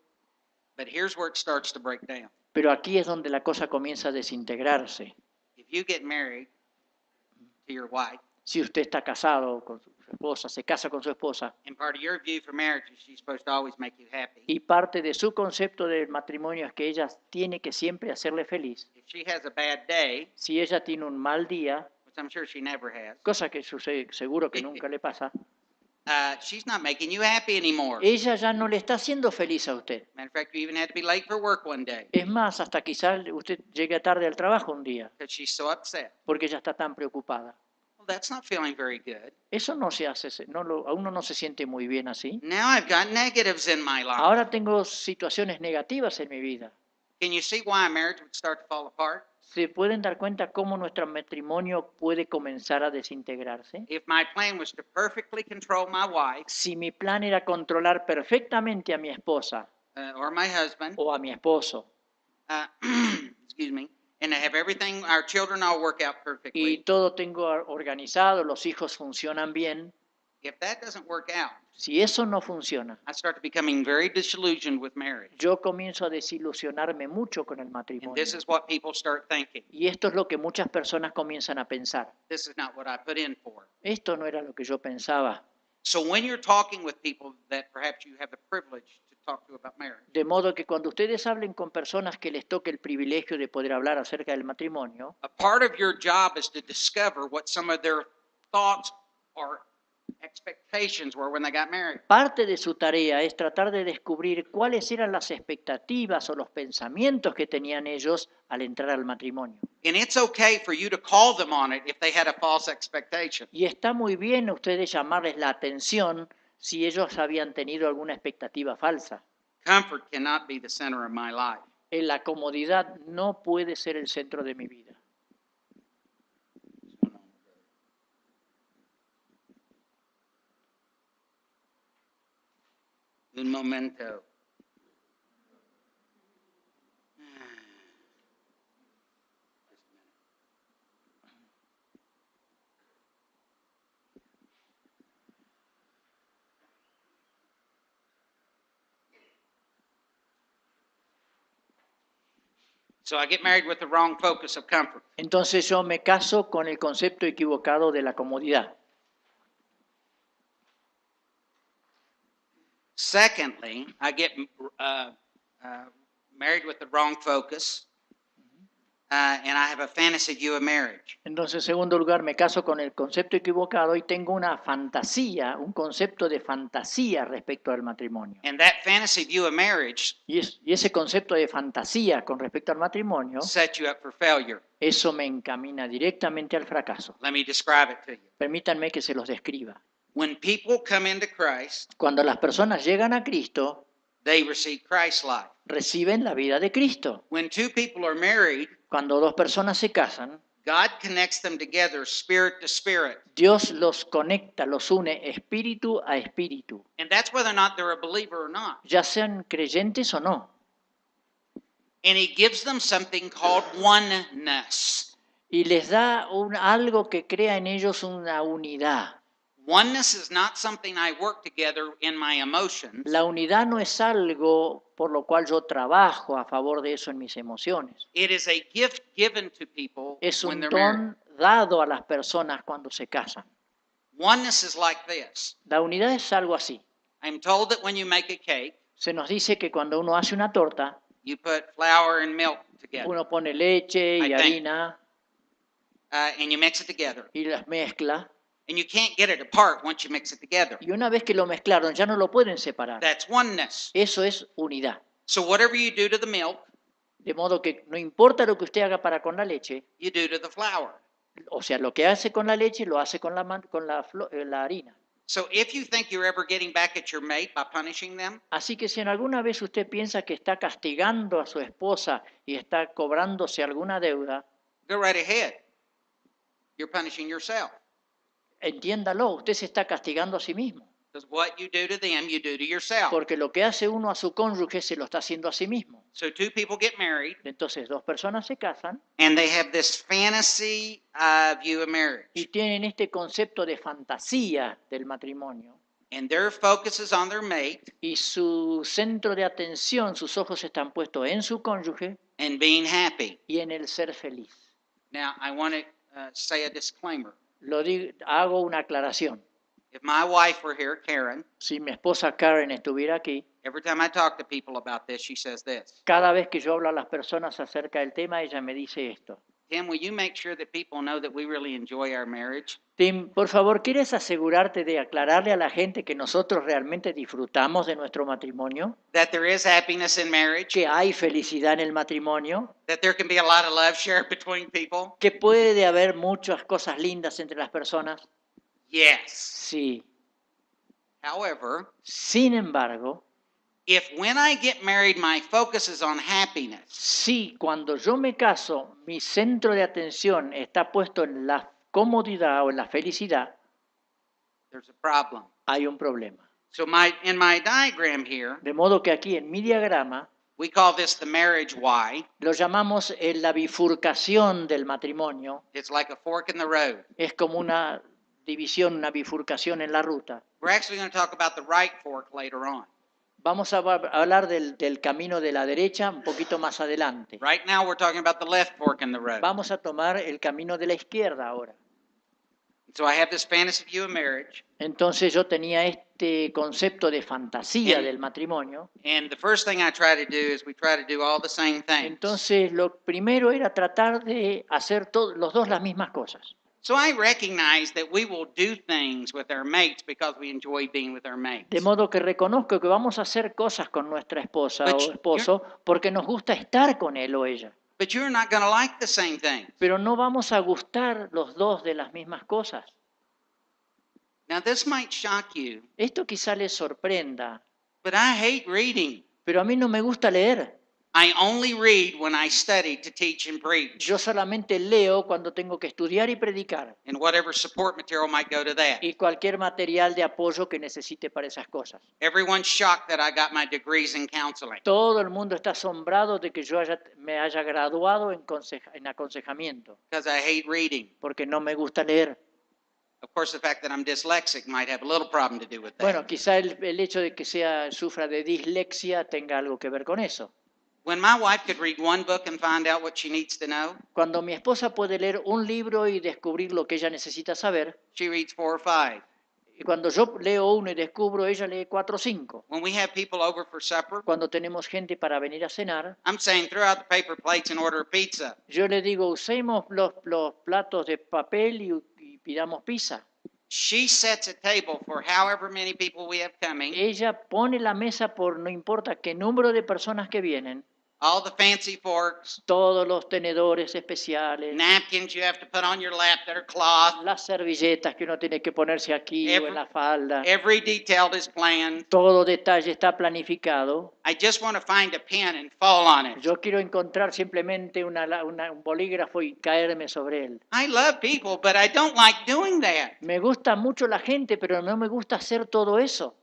But here's where it starts to break down. Pero aquí es donde la cosa comienza a desintegrarse. If you get married to your wife, Si usted está casado con su esposa, se casa con su esposa, and part of your view for marriage is she's supposed to always make you happy. y parte de su concepto del matrimonio es que ella tiene que siempre hacerle feliz. If she has a bad day, Si ella tiene un mal día, which I'm sure she never has, cosa que sucede, seguro que nunca le pasa, she's not making you happy anymore. ella ya no le está haciendo feliz a usted. Matter of fact, you even had to be late for work one day Es más, hasta quizás usted llegue tarde al trabajo un día, because she's so upset. porque ella está tan preocupada. Well, that's not feeling very good. Eso no se hace, a uno no se siente muy bien así. Now I've got negatives in my life. Ahora tengo situaciones negativas en mi vida. Can you see why a marriage would start to fall apart? ¿Se pueden dar cuenta cómo nuestro matrimonio puede comenzar a desintegrarse? If my plan was to perfectly control my wife Si mi plan era controlar perfectamente a mi esposa or my husband, o a mi esposo excuse me, and to have everything, our children all work out y perfectly, todo tengo organizado, los hijos funcionan bien, if that doesn't work out, si eso no funciona, I start becoming very disillusioned with marriage. yo comienzo a desilusionarme mucho con el And matrimonio. this is what people start thinking. Y esto es lo que muchas personas comienzan a pensar. This is not what I put in for. Esto no era lo que yo pensaba. So when you're talking with people that perhaps you have the privilege to talk to about marriage, De modo que cuando ustedes hablen con personas que les toque el privilegio de poder hablar acerca del matrimonio, a part of your job is to discover what some of their thoughts are expectations were when they got married. Parte de su tarea es tratar de descubrir cuáles eran las expectativas o los pensamientos que tenían ellos al entrar al matrimonio. And it's okay for you to call them on it if they had a false expectation. Y está muy bien ustedes llamarles la atención si ellos habían tenido alguna expectativa falsa. Comfort cannot be the center of my life. La comodidad no puede ser el centro de mi vida. Un momento. So I get married with the wrong focus of comfort. Entonces yo me caso con el concepto equivocado de la comodidad. Secondly, I get married with the wrong focus, and I have a fantasy view of marriage. Entonces, en segundo lugar, me caso con el concepto equivocado y tengo una fantasía, un concepto de fantasía respecto al matrimonio. And that fantasy view of marriage Y ese concepto de fantasía con respecto al matrimonio, sets you up for failure. eso me encamina directamente al fracaso. Let me describe it to you. Permítanme que se los describa. When people come into Christ, Cuando las personas llegan a Cristo, they receive Christ's life. reciben la vida de Cristo. When two people are married, Cuando dos personas se casan, God connects them together, spirit to spirit. Dios los conecta, los une espíritu a espíritu, And that's whether or not they're a believer or not. ya sean creyentes o no. And He gives them something called oneness. Y les da algo que crea en ellos una unidad. Oneness is not something I work together in my emotions. La unidad no es algo por lo cual yo trabajo a favor de eso en mis emociones. It is a gift given to people Es when un they're married. don dado a las personas cuando se casan. Oneness is like this. La unidad es algo así. I'm told that when you make a cake, Se nos dice que cuando uno hace una torta, you put flour and milk together, uno pone leche y I think. harina and you mix it together. y las mezcla. And you can't get it apart once you mix it together. Y una vez que lo mezclaron, ya no lo pueden separar. That's oneness. Eso es unidad. So whatever you do to the milk, De modo que no importa lo que usted haga para con la leche, you do to the flour. o sea, lo que hace con la leche lo hace con la harina. So if you think you're ever getting back at your mate by punishing them, Así que si en alguna vez usted piensa que está castigando a su esposa y está cobrándose alguna deuda, go right ahead. You're punishing yourself. entiéndalo, usted se está castigando a sí mismo. Because what you do to them, you do to yourself. Porque lo que hace uno a su cónyuge se lo está haciendo a sí mismo. So two people get married, Entonces dos personas se casan and they have this fantasy view of y marriage. tienen este concepto de fantasía del matrimonio. And their focus is on their mate Y su centro de atención, sus ojos están puestos en su cónyuge and being happy. y en el ser feliz. Now, I want to say a disclaimer. Hago una aclaración. If my wife were here, Karen, Si mi esposa Karen estuviera aquí, every time I talk to people about this, she says this. cada vez que yo hablo a las personas acerca del tema, ella me dice esto. Tim, will you make sure that people know that we really enjoy our marriage? Tim, por favor, ¿quieres asegurarte de aclararle a la gente que nosotros realmente disfrutamos de nuestro matrimonio? That there is happiness in marriage? ¿Que hay felicidad en el matrimonio? That there can be a lot of love shared between people? ¿Que puede haber muchas cosas lindas entre las personas? Yes. Sí. However, Sin embargo, if when I get married, my focus is on happiness, si cuando yo me caso, mi centro de atención está puesto en la comodidad o en la felicidad, there's a problem. hay un problema. So in my diagram here, De modo que aquí en mi diagrama we call this the marriage Y. lo llamamos la bifurcación del matrimonio. It's like a fork in the road. Es como una división, una bifurcación en la ruta. We're actually going to talk about the right fork later on. Vamos a hablar del camino de la derecha un poquito más adelante. Right now, we're talking about the left fork in the road. Vamos a tomar el camino de la izquierda ahora. So I have this fantasy view of marriage, Entonces yo tenía este concepto de fantasía del matrimonio. and the first thing I try to do is we try to do all the same things. Entonces lo primero era tratar de hacer los dos las mismas cosas. So I recognize that we will do things with our mates because we enjoy being with our mates. De modo que reconozco que vamos a hacer cosas con nuestra esposa But o esposo porque nos gusta estar con él o ella. But you're not going to like the same things. Pero no vamos a gustar los dos de las mismas cosas. Now, this might shock you, Esto quizá les sorprenda, but I hate reading. pero a mí no me gusta leer. I only read when I study to teach and preach, Yo solamente leo cuando tengo que estudiar y predicar and whatever support material might go to that. y cualquier material de apoyo que necesite para esas cosas. Everyone's shocked that I got my degrees in counseling Todo el mundo está asombrado de que yo me haya graduado en aconsejamiento, because I hate reading. porque no me gusta leer. Of course, the fact that I'm dyslexic might have a little problem to do with that. Bueno, quizá el hecho de que sufra de dislexia tenga algo que ver con eso. When my wife could read one book and find out what she needs to know, Cuando mi esposa puede leer un libro y descubrir lo que ella necesita saber, she reads 4 or 5. y cuando yo leo uno y descubro, ella lee 4 o 5. When we have people over for supper, Cuando tenemos gente para venir a cenar, I'm saying throw out the paper plates and order a pizza. yo le digo, usemos los platos de papel y pidamos pizza. She sets a table for however many people we have coming, Ella pone la mesa por no importa qué número de personas que vienen, all the fancy forks, todos los tenedores especiales, napkins you have to put on your lap that are cloth. las servilletas que uno tiene que ponerse aquí o en la falda. Every detail is planned. Todo detalle está planificado. I just want to find a pen and fall on it. Yo quiero encontrar simplemente un bolígrafo y caerme sobre él. I love people, but I don't like doing that. Me gusta mucho la gente, pero no me gusta hacer todo eso.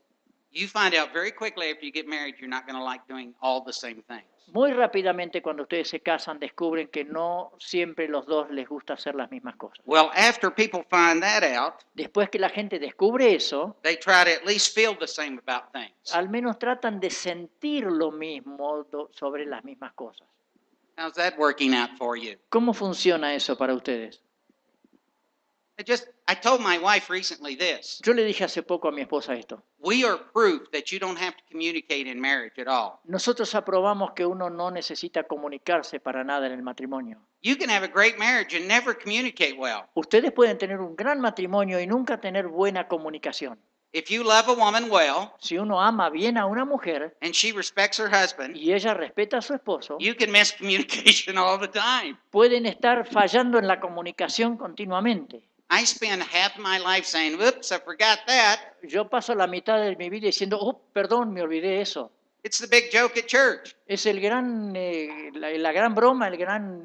You find out very quickly after you get married, you're not going to like doing all the same things. Muy rápidamente cuando ustedes se casan descubren que no siempre los dos les gusta hacer las mismas cosas. Well, after people find that out, Después que la gente descubre eso, they try to at least feel the same about things. al menos tratan de sentir lo mismo sobre las mismas cosas. How's that working out for you? ¿Cómo funciona eso para ustedes? I told my wife recently this. Yo le dije hace poco a mi esposa esto. We are proof that you don't have to communicate in marriage at all. Nosotros aprobamos que uno no necesita comunicarse para nada en el matrimonio. You can have a great marriage and never communicate well. Ustedes pueden tener un gran matrimonio y nunca tener buena comunicación. If you love a woman well Si uno ama bien a una mujer and she respects her husband, y ella respeta a su esposo, you can miss communication all the time. pueden estar fallando en la comunicación continuamente. I spend half my life saying, "Whoops, I forgot that." Yo paso la mitad de mi vida diciendo, oh, perdón, me olvidé eso. It's the big joke at church. Es el gran, la gran broma, el gran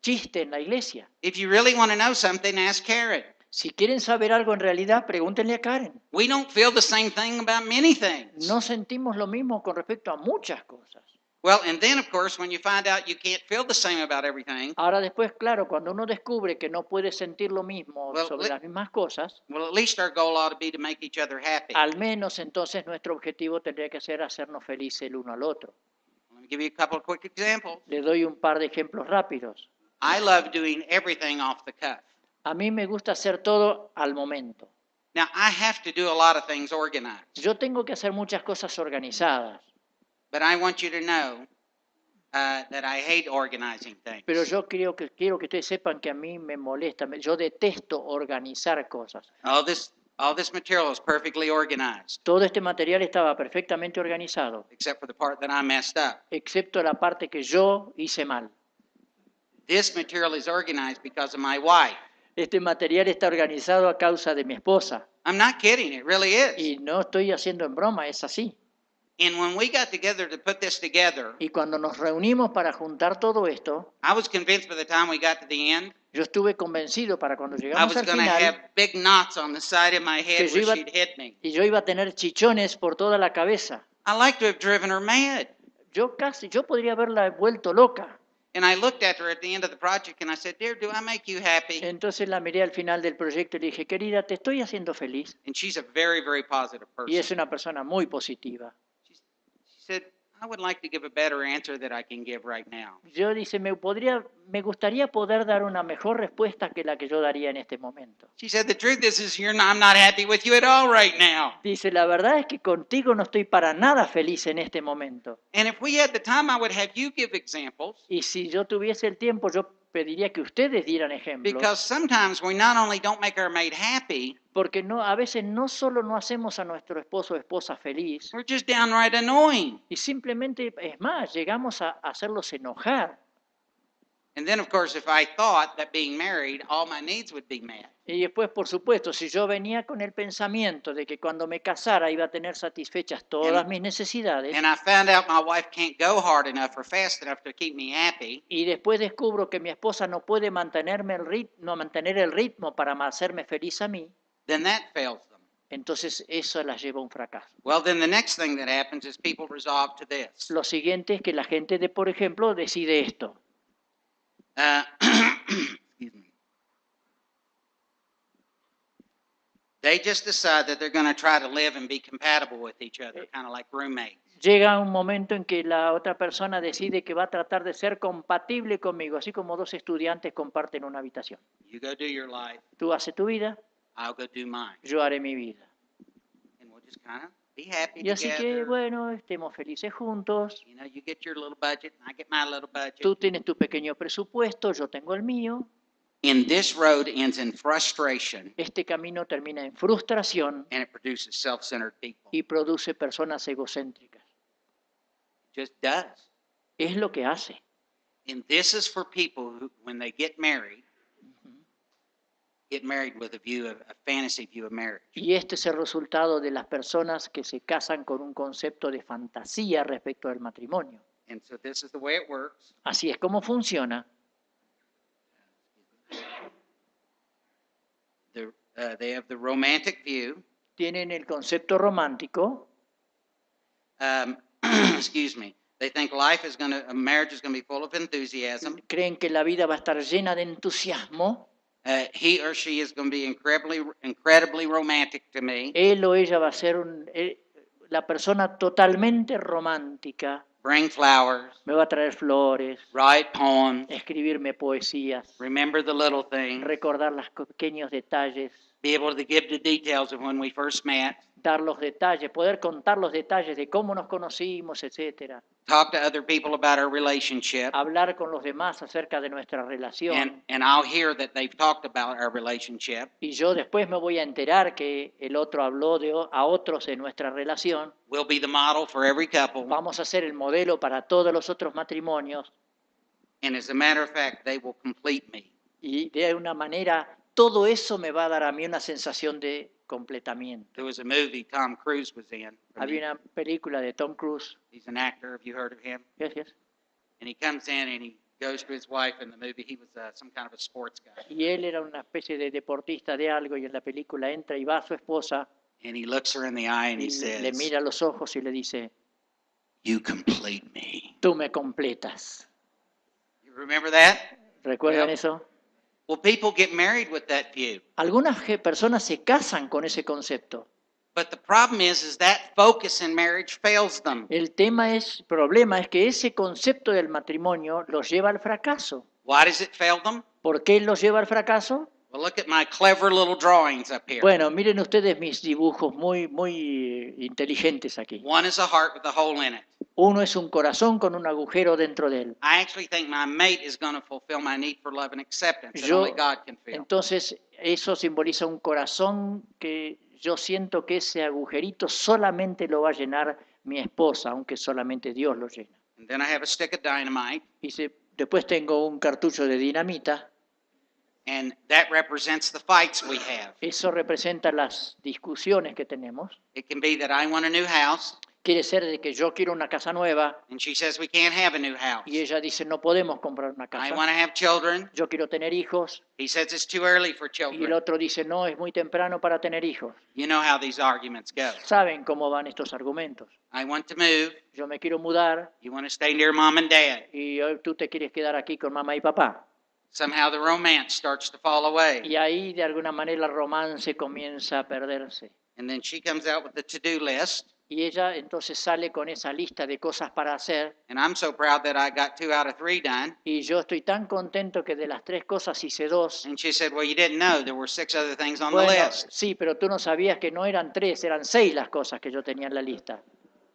chiste en la iglesia. If you really want to know something, ask Karen. Si quieren saber algo en realidad, pregúntenle a Karen. We don't feel the same thing about many things. No sentimos lo mismo con respecto a muchas cosas. Well, and then, of course, when you find out you can't feel the same about everything, Ahora después, claro, cuando uno descubre que no puede sentir lo mismo Well, sobre las mismas cosas, well, at least our goal ought to be to make each other happy. al menos entonces nuestro objetivo tendría que ser hacernos felices el uno al otro. Let me give you a couple of quick examples. Le doy un par de ejemplos rápidos. I love doing everything off the cuff. A mí me gusta hacer todo al momento. Now, I have to do a lot of things organized, Yo tengo que hacer muchas cosas organizadas, but I want you to know that I hate organizing things. pero yo quiero que ustedes sepan que a mí me molesta, yo detesto organizar cosas. All this material is perfectly organized, Todo este material estaba perfectamente organizado, except for the part that I messed up. excepto la parte que yo hice mal. This material is organized because of my wife. Este material está organizado a causa de mi esposa. I'm not kidding, it really is. Y no estoy haciendo en broma, es así. And when we got together to put this together, Y cuando nos reunimos para juntar todo esto, I was convinced by the time we got to the end, yo estuve convencido para cuando I llegamos was al going to final, have big knots on the side of my head Que yo where iba- she'd hit me. y yo iba a tener chichones por toda la cabeza. I like to have driven her mad. Yo podría haberla vuelto loca. And I looked at her at the end of the project and I said, "Dear, do I make you happy?" Entonces la miré al final del proyecto y le dije, querida, te estoy haciendo feliz. And she's a very, very positive person. Y es una persona muy positiva. She said, "I would like to give a better answer that I can give right now." Yo dice, me gustaría poder dar una mejor respuesta que la que yo daría en este momento. She said, "The truth is I'm not happy with you at all right now. Dice, la verdad es que contigo no estoy para nada feliz en este momento. And if we had the time, I would have you give examples Y si yo tuviese el tiempo, yo pediría que ustedes dieran ejemplo, because sometimes we not only don't make our mate happy, porque no, a veces no solo no hacemos a nuestro esposo o esposa feliz, we're just downright annoying. y simplemente, es más, llegamos a hacerlos enojar. And then, of course, if I thought that being married, all my needs would be met. Y después, por supuesto, si yo venía con el pensamiento de que cuando me casara iba a tener satisfechas todas mis necesidades, And I found out my wife can't go hard enough or fast enough to keep me happy, y después descubro que mi esposa no puede mantener el ritmo para hacerme feliz a mí, then that fails them. entonces eso las lleva a un fracaso. Well, then the next thing that happens is people resolve to this. Lo siguiente es que la gente, por ejemplo, decide esto. Excuse me. They just decide that they're going to try to live and be compatible with each other, kind of like roommates. Llega un momento en que la otra persona decide que va a tratar de ser compatible conmigo, así como dos estudiantes comparten una habitación. You go do your life, Tú haces tu vida, I'll go do mine. yo haré mi vida. And we'll just kind of be happy Y así que, together. bueno, estemos felices juntos. You know, you get your little budget, and I get my little budget. Tú tienes tu pequeño presupuesto, yo tengo el mío. And this road ends in frustration, Este camino termina en frustración and it produces self-centered people. y produce personas egocéntricas. It just does. Es lo que hace. And this is for people who, when they get married with a fantasy view of marriage. Y este es el resultado de las personas que se casan con un concepto de fantasía respecto al matrimonio. And so this is the way it works. Así es como funciona. They have the romantic view. Tienen el concepto romántico. Excuse me. They think marriage is going to be full of enthusiasm. Creen que la vida va a estar llena de entusiasmo. He or she is going to be incredibly romantic to me. Él o ella va a ser la persona totalmente romántica. Bring flowers, Me va a traer flores, write poems, escribirme poesías, remember the little things, recordar los pequeños detalles, be able to give the details of when we first met, dar los detalles, poder contar los detalles de cómo nos conocimos, etcétera. talk to other people about our relationship, Hablar con los demás acerca de nuestra relación. and I'll hear that they've talked about our relationship. Y yo después me voy a enterar que el otro habló a otros de nuestra relación. We'll be the model for every couple, Vamos a ser el modelo para todos los otros matrimonios. and as a matter of fact, they will complete me. Y de una manera, todo eso me va a dar a mí una sensación de completamiento. There was a movie Tom Cruise was in. Había una película de Tom Cruise. He's an actor. Have you heard of him? Yes, yes. And he comes in and he goes to his wife in the movie. He was some kind of a sports guy. Y él era una especie de deportista de algo y en la película entra y va a su esposa And he looks her in the eye and he y le says, mira a los ojos y le dice, "You complete me." tú me completas. You remember that? ¿Recuerdan Yep. eso? Well, people get married with that view. Algunas personas se casan con ese concepto. But the problem is that focus in marriage fails them. El problema es que ese concepto del matrimonio los lleva al fracaso. Why does it fail them? ¿Por qué los lleva al fracaso? Well, look at my clever little drawings up here. Bueno, miren ustedes mis dibujos muy inteligentes aquí. One is a heart with a hole in it. Uno es un corazón con un agujero dentro de él. I actually think my mate is going to fulfill my need for love and acceptance that Yo- only God can fill. Entonces, eso simboliza un corazón que yo siento que ese agujerito solamente lo va a llenar mi esposa, aunque solamente Dios lo llena. And then I have a stick of dynamite, Después tengo un cartucho de dinamita. and that represents the fights we have. Eso representa las discusiones que tenemos. It can be that I want a new house, Quiere ser de que yo quiero una casa nueva and she says we can't have a new house. y ella dice no podemos comprar una I casa. want to have children. Yo quiero tener hijos He says it's too early for y el children. otro dice no, es muy temprano para tener hijos. You know how these arguments go. ¿Saben cómo van estos argumentos? I want to move. Yo me quiero mudar You want to stay near mom and dad. y tú te quieres quedar aquí con mamá y papá. Somehow the romance starts to fall away. Y ahí de alguna manera el romance comienza a perderse. And then she comes out with the to-do list. Y ella entonces sale con esa lista de cosas para hacer. And I'm so proud that I got 2 out of 3 done. Y yo estoy tan contento que de las 3 cosas hice 2. And she said, well, you didn't know there were 6 other things on the Bueno, list. sí, pero tú no sabías que no eran 3, eran 6 las cosas que yo tenía en la lista.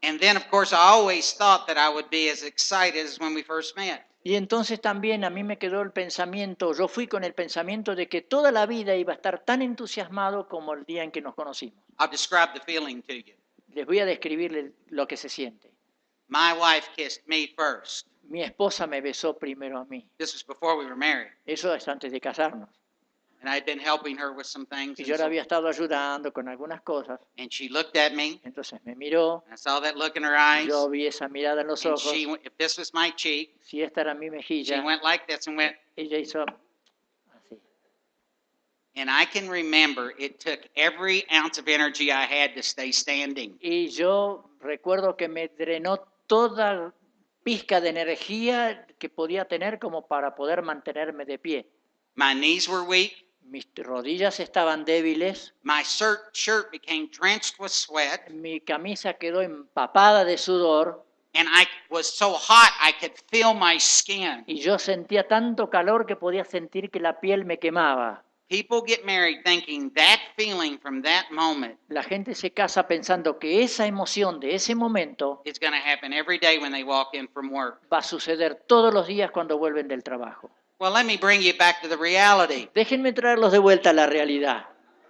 And then, of course, I always thought that I would be as excited as when we first met. Y entonces también a mí me quedó el pensamiento, yo fui con el pensamiento de que toda la vida iba a estar tan entusiasmado como el día en que nos conocimos. I'll describe the feeling to you. Les voy a describir lo que se siente. My wife kissed me first. Mi esposa me besó primero a mí. This was before we were married. Eso es antes de casarnos. And I'd been helping her with some things. Y And, yo la so- había estado ayudando con algunas cosas. and she looked at me. Entonces me miró, I saw that look in her eyes. yo vi esa mirada en los And ojos. if this was my cheek, Si esta era mi she mejilla, went like this and went. ella hizo así. And I can remember it took every ounce of energy I had to stay standing. Y yo recuerdo que me drenó toda pizca de energía que podía tener como para poder mantenerme de pie. My knees were weak. Mis rodillas estaban débiles, My shirt became drenched with sweat. mi camisa quedó empapada de sudor And I was so hot I could feel my skin. y yo sentía tanto calor que podía sentir que la piel me quemaba. People get married thinking that feeling from that moment La gente se casa pensando que esa emoción de ese momento is going to happen every day when they walk in from work. va a suceder todos los días cuando vuelven del trabajo. Well, let me bring you back to the reality. Déjenme traerlos de vuelta a la realidad.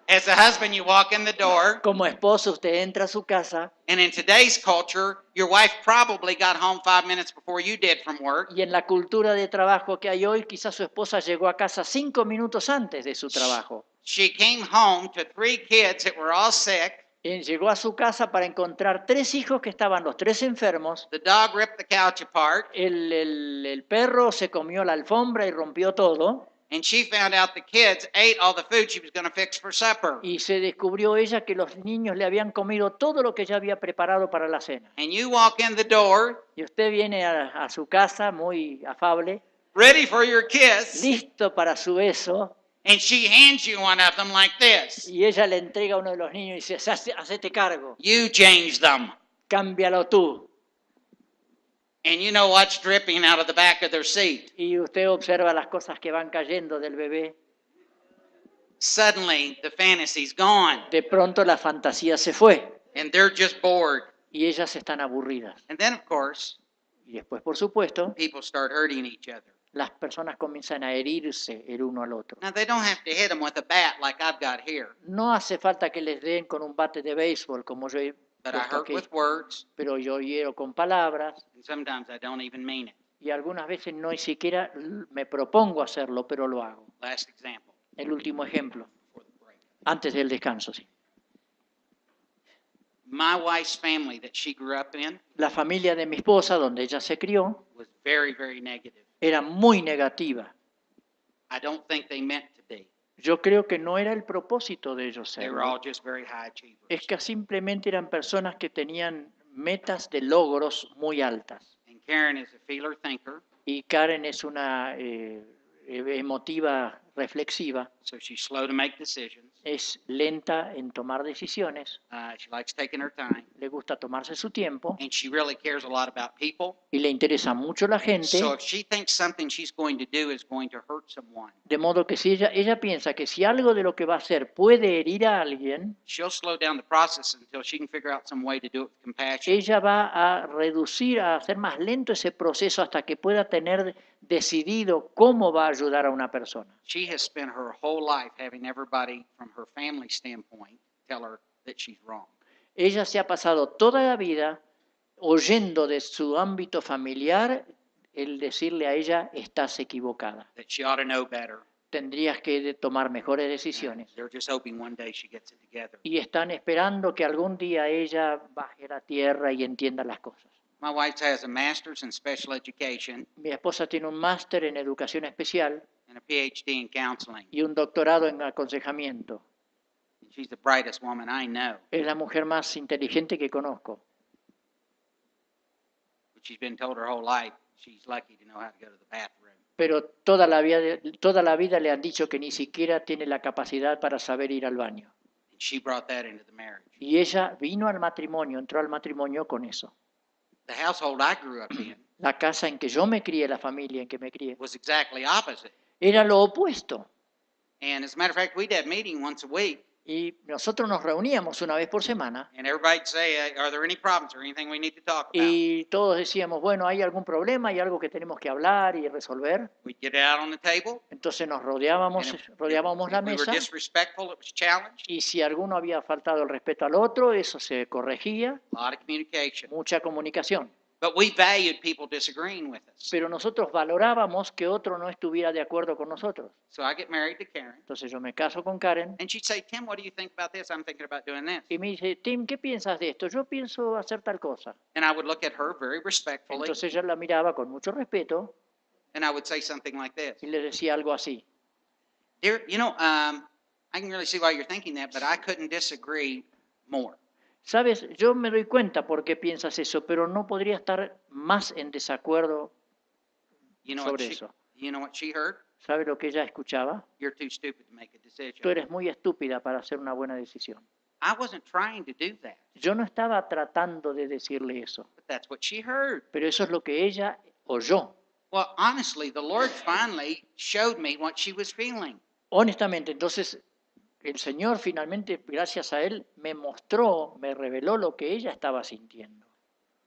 As a husband, you walk in the door, Como esposo, usted entra a su casa and in today's culture, your wife probably got home 5 minutes before you did from work. y en la cultura de trabajo que hay hoy, quizás su esposa llegó a casa 5 minutos antes de su trabajo. She came home to 3 kids that were all sick. Y llegó a su casa para encontrar 3 hijos que estaban los 3 enfermos. The dog ripped the couch apart, El perro se comió la alfombra y rompió todo. and she found out the kids ate all the food she was going to fix for supper. Y se descubrió ella que los niños le habían comido todo lo que ella había preparado para la cena. And you walk in the door, Y usted viene a su casa muy afable, ready for your kiss, listo para su beso, and she hands you one of them like this. y ella le entrega a uno de los niños y dice, hacete cargo, You change them. cámbialo tú. And you know what's dripping out of the back of their seat. Y usted observa las cosas que van cayendo del bebé. Suddenly, the fantasy's gone, De pronto la fantasía se fue and they're just bored. y ellas están aburridas. And then, of course, Y después, por supuesto, people start hurting each other. las personas comienzan a herirse el uno al otro. Now, they don't have to hit them with a bat like I've got here, No hace falta que les den con un bate de béisbol como yo he but I puesto hurt aquí, with words, pero yo hiero con palabras and sometimes I don't even mean it. y algunas veces no ni siquiera me propongo hacerlo, pero lo hago. Last example El último ejemplo, before the break. antes del descanso, sí. My wife's family that she grew up in La familia de mi esposa, donde ella se crió, was very, very negative. era muy negativa. I don't think they meant to be. Yo creo que no era el propósito de ellos They ser. were all just very high achievers. Es que simplemente eran personas que tenían metas de logros muy altas. And Karen is a feeler thinker, Y Karen es una emotiva reflexiva, so she's slow to make decisions. es lenta en tomar decisiones, She likes taking her time, le gusta tomarse su tiempo and she really cares a lot about people. y le interesa mucho la gente, So if she thinks something she's going to do is going to hurt someone, de modo que si ella piensa que si algo de lo que va a hacer puede herir a alguien, she'll slow down the process until she can figure out some way to do it with compassion. ella va a reducir, a hacer más lento ese proceso hasta que pueda tener decidido cómo va a ayudar a una persona. She has spent her whole life having everybody from her family standpoint tell her that she's wrong. Ella se ha pasado toda la vida oyendo de su ámbito familiar el decirle a ella, estás equivocada, That she ought to know better. tendrías que tomar mejores decisiones. They're just hoping one day she gets it together. Y están esperando que algún día ella baje a la tierra y entienda las cosas. My wife has a master's in special education Mi esposa tiene un máster en educación especial and a PhD in counseling. y un doctorado en aconsejamiento. She's the brightest woman I know. Es la mujer más inteligente que conozco. But she's been told her whole life she's lucky to know how to go to the bathroom. Pero toda la vida le han dicho que ni siquiera tiene la capacidad para saber ir al baño. And she brought that into the marriage. Y ella vino al matrimonio, entró al matrimonio con eso. The household I grew up in La casa en que yo me crié, la familia en que me crié, was exactly opposite. era lo opuesto. And as a matter of fact, we'd have meeting once a week. Y nosotros nos reuníamos una vez por semana and everybody'd say, "Are there any problems or anything we need to talk about?" y todos decíamos, bueno, ¿hay algún problema? ¿Hay algo que tenemos que hablar y resolver? We'd get out on the table, Entonces nos and rodeábamos la if we were mesa disrespectful, it was challenged. y si alguno había faltado el respeto al otro, eso se corregía, A lot of communication. mucha comunicación. But we valued people disagreeing with us. Pero nosotros valorábamos que otro no estuviera de acuerdo con nosotros. So I get married to Karen, Entonces yo me caso con Karen and she'd say, "Tim, what do you think about this? I'm thinking about doing this." y me dice, Tim, ¿qué piensas de esto? Yo pienso hacer tal cosa. And I would look at her very respectfully, Entonces yo la miraba con mucho respeto and I would say something like this: y le decía algo así. "Dear, I can really see why you're thinking that, but I couldn't disagree more." Sabes, yo me doy cuenta por qué piensas eso, pero no podría estar más en desacuerdo You know what sobre she, eso. you know what she heard? ¿Sabe lo que ella escuchaba? You're too stupid to make a Tú decision. eres muy estúpida para hacer una buena decisión. I wasn't trying to do that, Yo no estaba tratando de decirle eso, but that's what she heard. pero eso es lo que ella oyó. Well, honestly, the Lord finally showed me what she was feeling. Honestamente, entonces el Señor finalmente, gracias a Él, me mostró, me reveló lo que ella estaba sintiendo.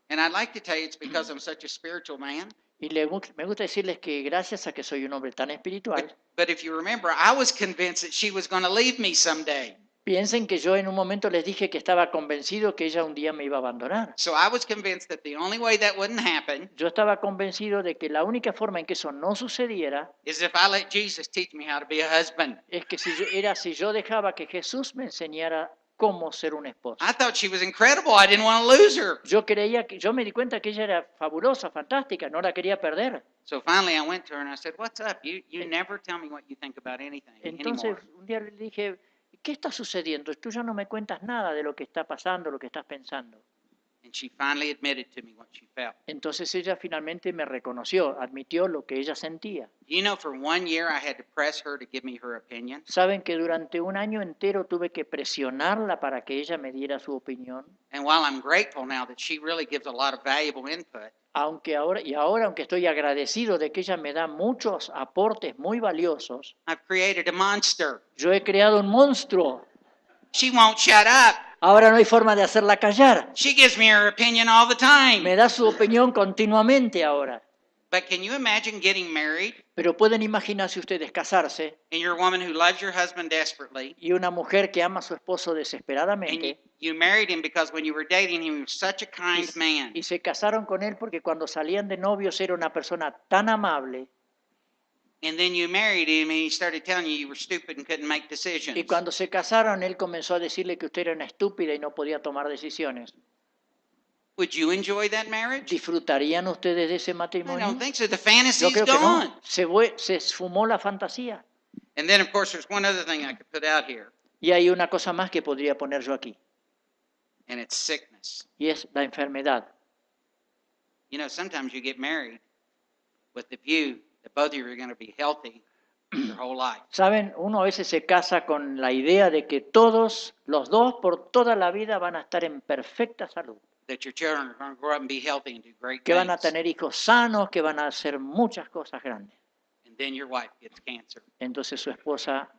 And I'd like to tell you it's because I'm such a spiritual man. Y me gusta decirles que gracias a que soy un hombre tan espiritual, But if you remember, I was convinced that she was going to leave me someday. piensen que yo en un momento les dije que estaba convencido que ella un día me iba a abandonar. So I was convinced that the only way that wouldn't happen Yo estaba convencido de que la única forma en que eso no sucediera is if I let Jesus teach me how to be a husband. es que si yo dejaba que Jesús me enseñara cómo ser un esposo. I thought she was incredible. I didn't want to lose her. Yo me di cuenta que ella era fabulosa, fantástica, no la quería perder. So finally I went to her and I said, "What's up? You never tell me what you think about anything Entonces anymore." un día le dije, ¿qué está sucediendo? Tú ya no me cuentas nada de lo que está pasando, lo que estás pensando. And she finally admitted to me what she felt. Entonces ella finalmente me reconoció, admitió lo que ella sentía. You know, for 1 year I had to press her to give me her opinion. Saben que durante un año entero tuve que presionarla para que ella me diera su opinión. And while I'm grateful now that she really gives a lot of valuable input, Aunque aunque estoy agradecido de que ella me da muchos aportes muy valiosos, I've created a monster. yo he creado un monstruo. She won't shut up. Ahora no hay forma de hacerla callar. She gives me her opinion all the time. Me da su opinión continuamente ahora. But can you imagine getting married Pero pueden imaginarse ustedes casarse and you're a woman who loves your husband desperately y una mujer que ama a su esposo and desesperadamente you married him because when you were dating him he was such a kind man. y se casaron con él porque cuando salían de novios era una persona tan amable And then you married him and he started telling you were stupid and couldn't make decisions. y cuando se casaron él comenzó a decirle que usted era una estúpida y no podía tomar decisiones. Would you enjoy that marriage? ¿Disfrutarían ustedes de ese I matrimonio? don't think so. The Yo fantasy's creo que gone. no. Se esfumó la fantasía. And then, of course, there's one other thing I could put out here, Y hay una cosa más que podría poner yo aquí, and it's sickness. y es la enfermedad. You know, sometimes you get married with the view that both of you are going to be healthy your whole life. Saben, uno a veces se casa con la idea de que todos, los dos, por toda la vida van a estar en perfecta salud, That your children are going to grow up and be healthy and do great que van a things. tener hijos sanos, que van a hacer muchas cosas grandes. And then your wife gets cancer. Entonces su esposa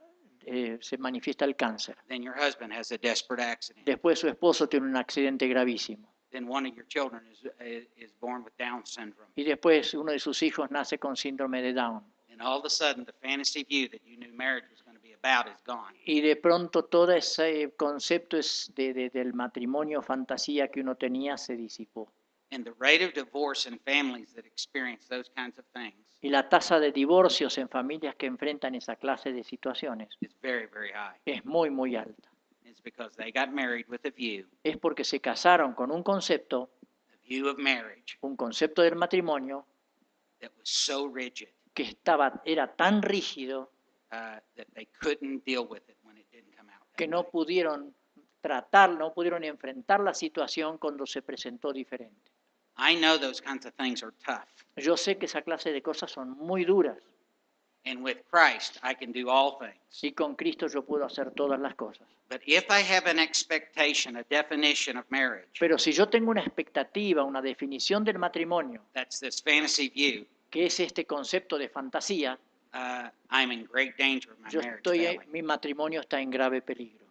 se manifiesta el cáncer. Then your husband has a desperate accident. Después su esposo tiene un accidente gravísimo. Then one of your children is born with Down syndrome. Y después uno de sus hijos nace con síndrome de Down. And all of a sudden, the fantasy view that you knew marriage was going to be about is gone. Y de pronto todo ese concepto del matrimonio fantasía que uno tenía se disipó. And the rate of divorce in families that experience those kinds of things Y la tasa de divorcios en familias que enfrentan esa clase de situaciones is very, very high. es muy, muy alta. It's because they got married with a view Es porque se casaron con un concepto of marriage del matrimonio that was so rigid que era tan rígido that they couldn't deal with it when it didn't come out. that que no way. pudieron no pudieron enfrentar la situación cuando se presentó diferente. I know those kinds of things are tough. Yo sé que esa clase de cosas son muy duras And with Christ, I can do all things. y con Cristo yo puedo hacer todas las cosas. But if I have an expectation, a definition of marriage, Pero si yo tengo una expectativa, una definición del matrimonio, that's this fantasy view, que es este concepto de fantasía, I'm in great danger of my yo marriage failing. mi matrimonio está en grave peligro.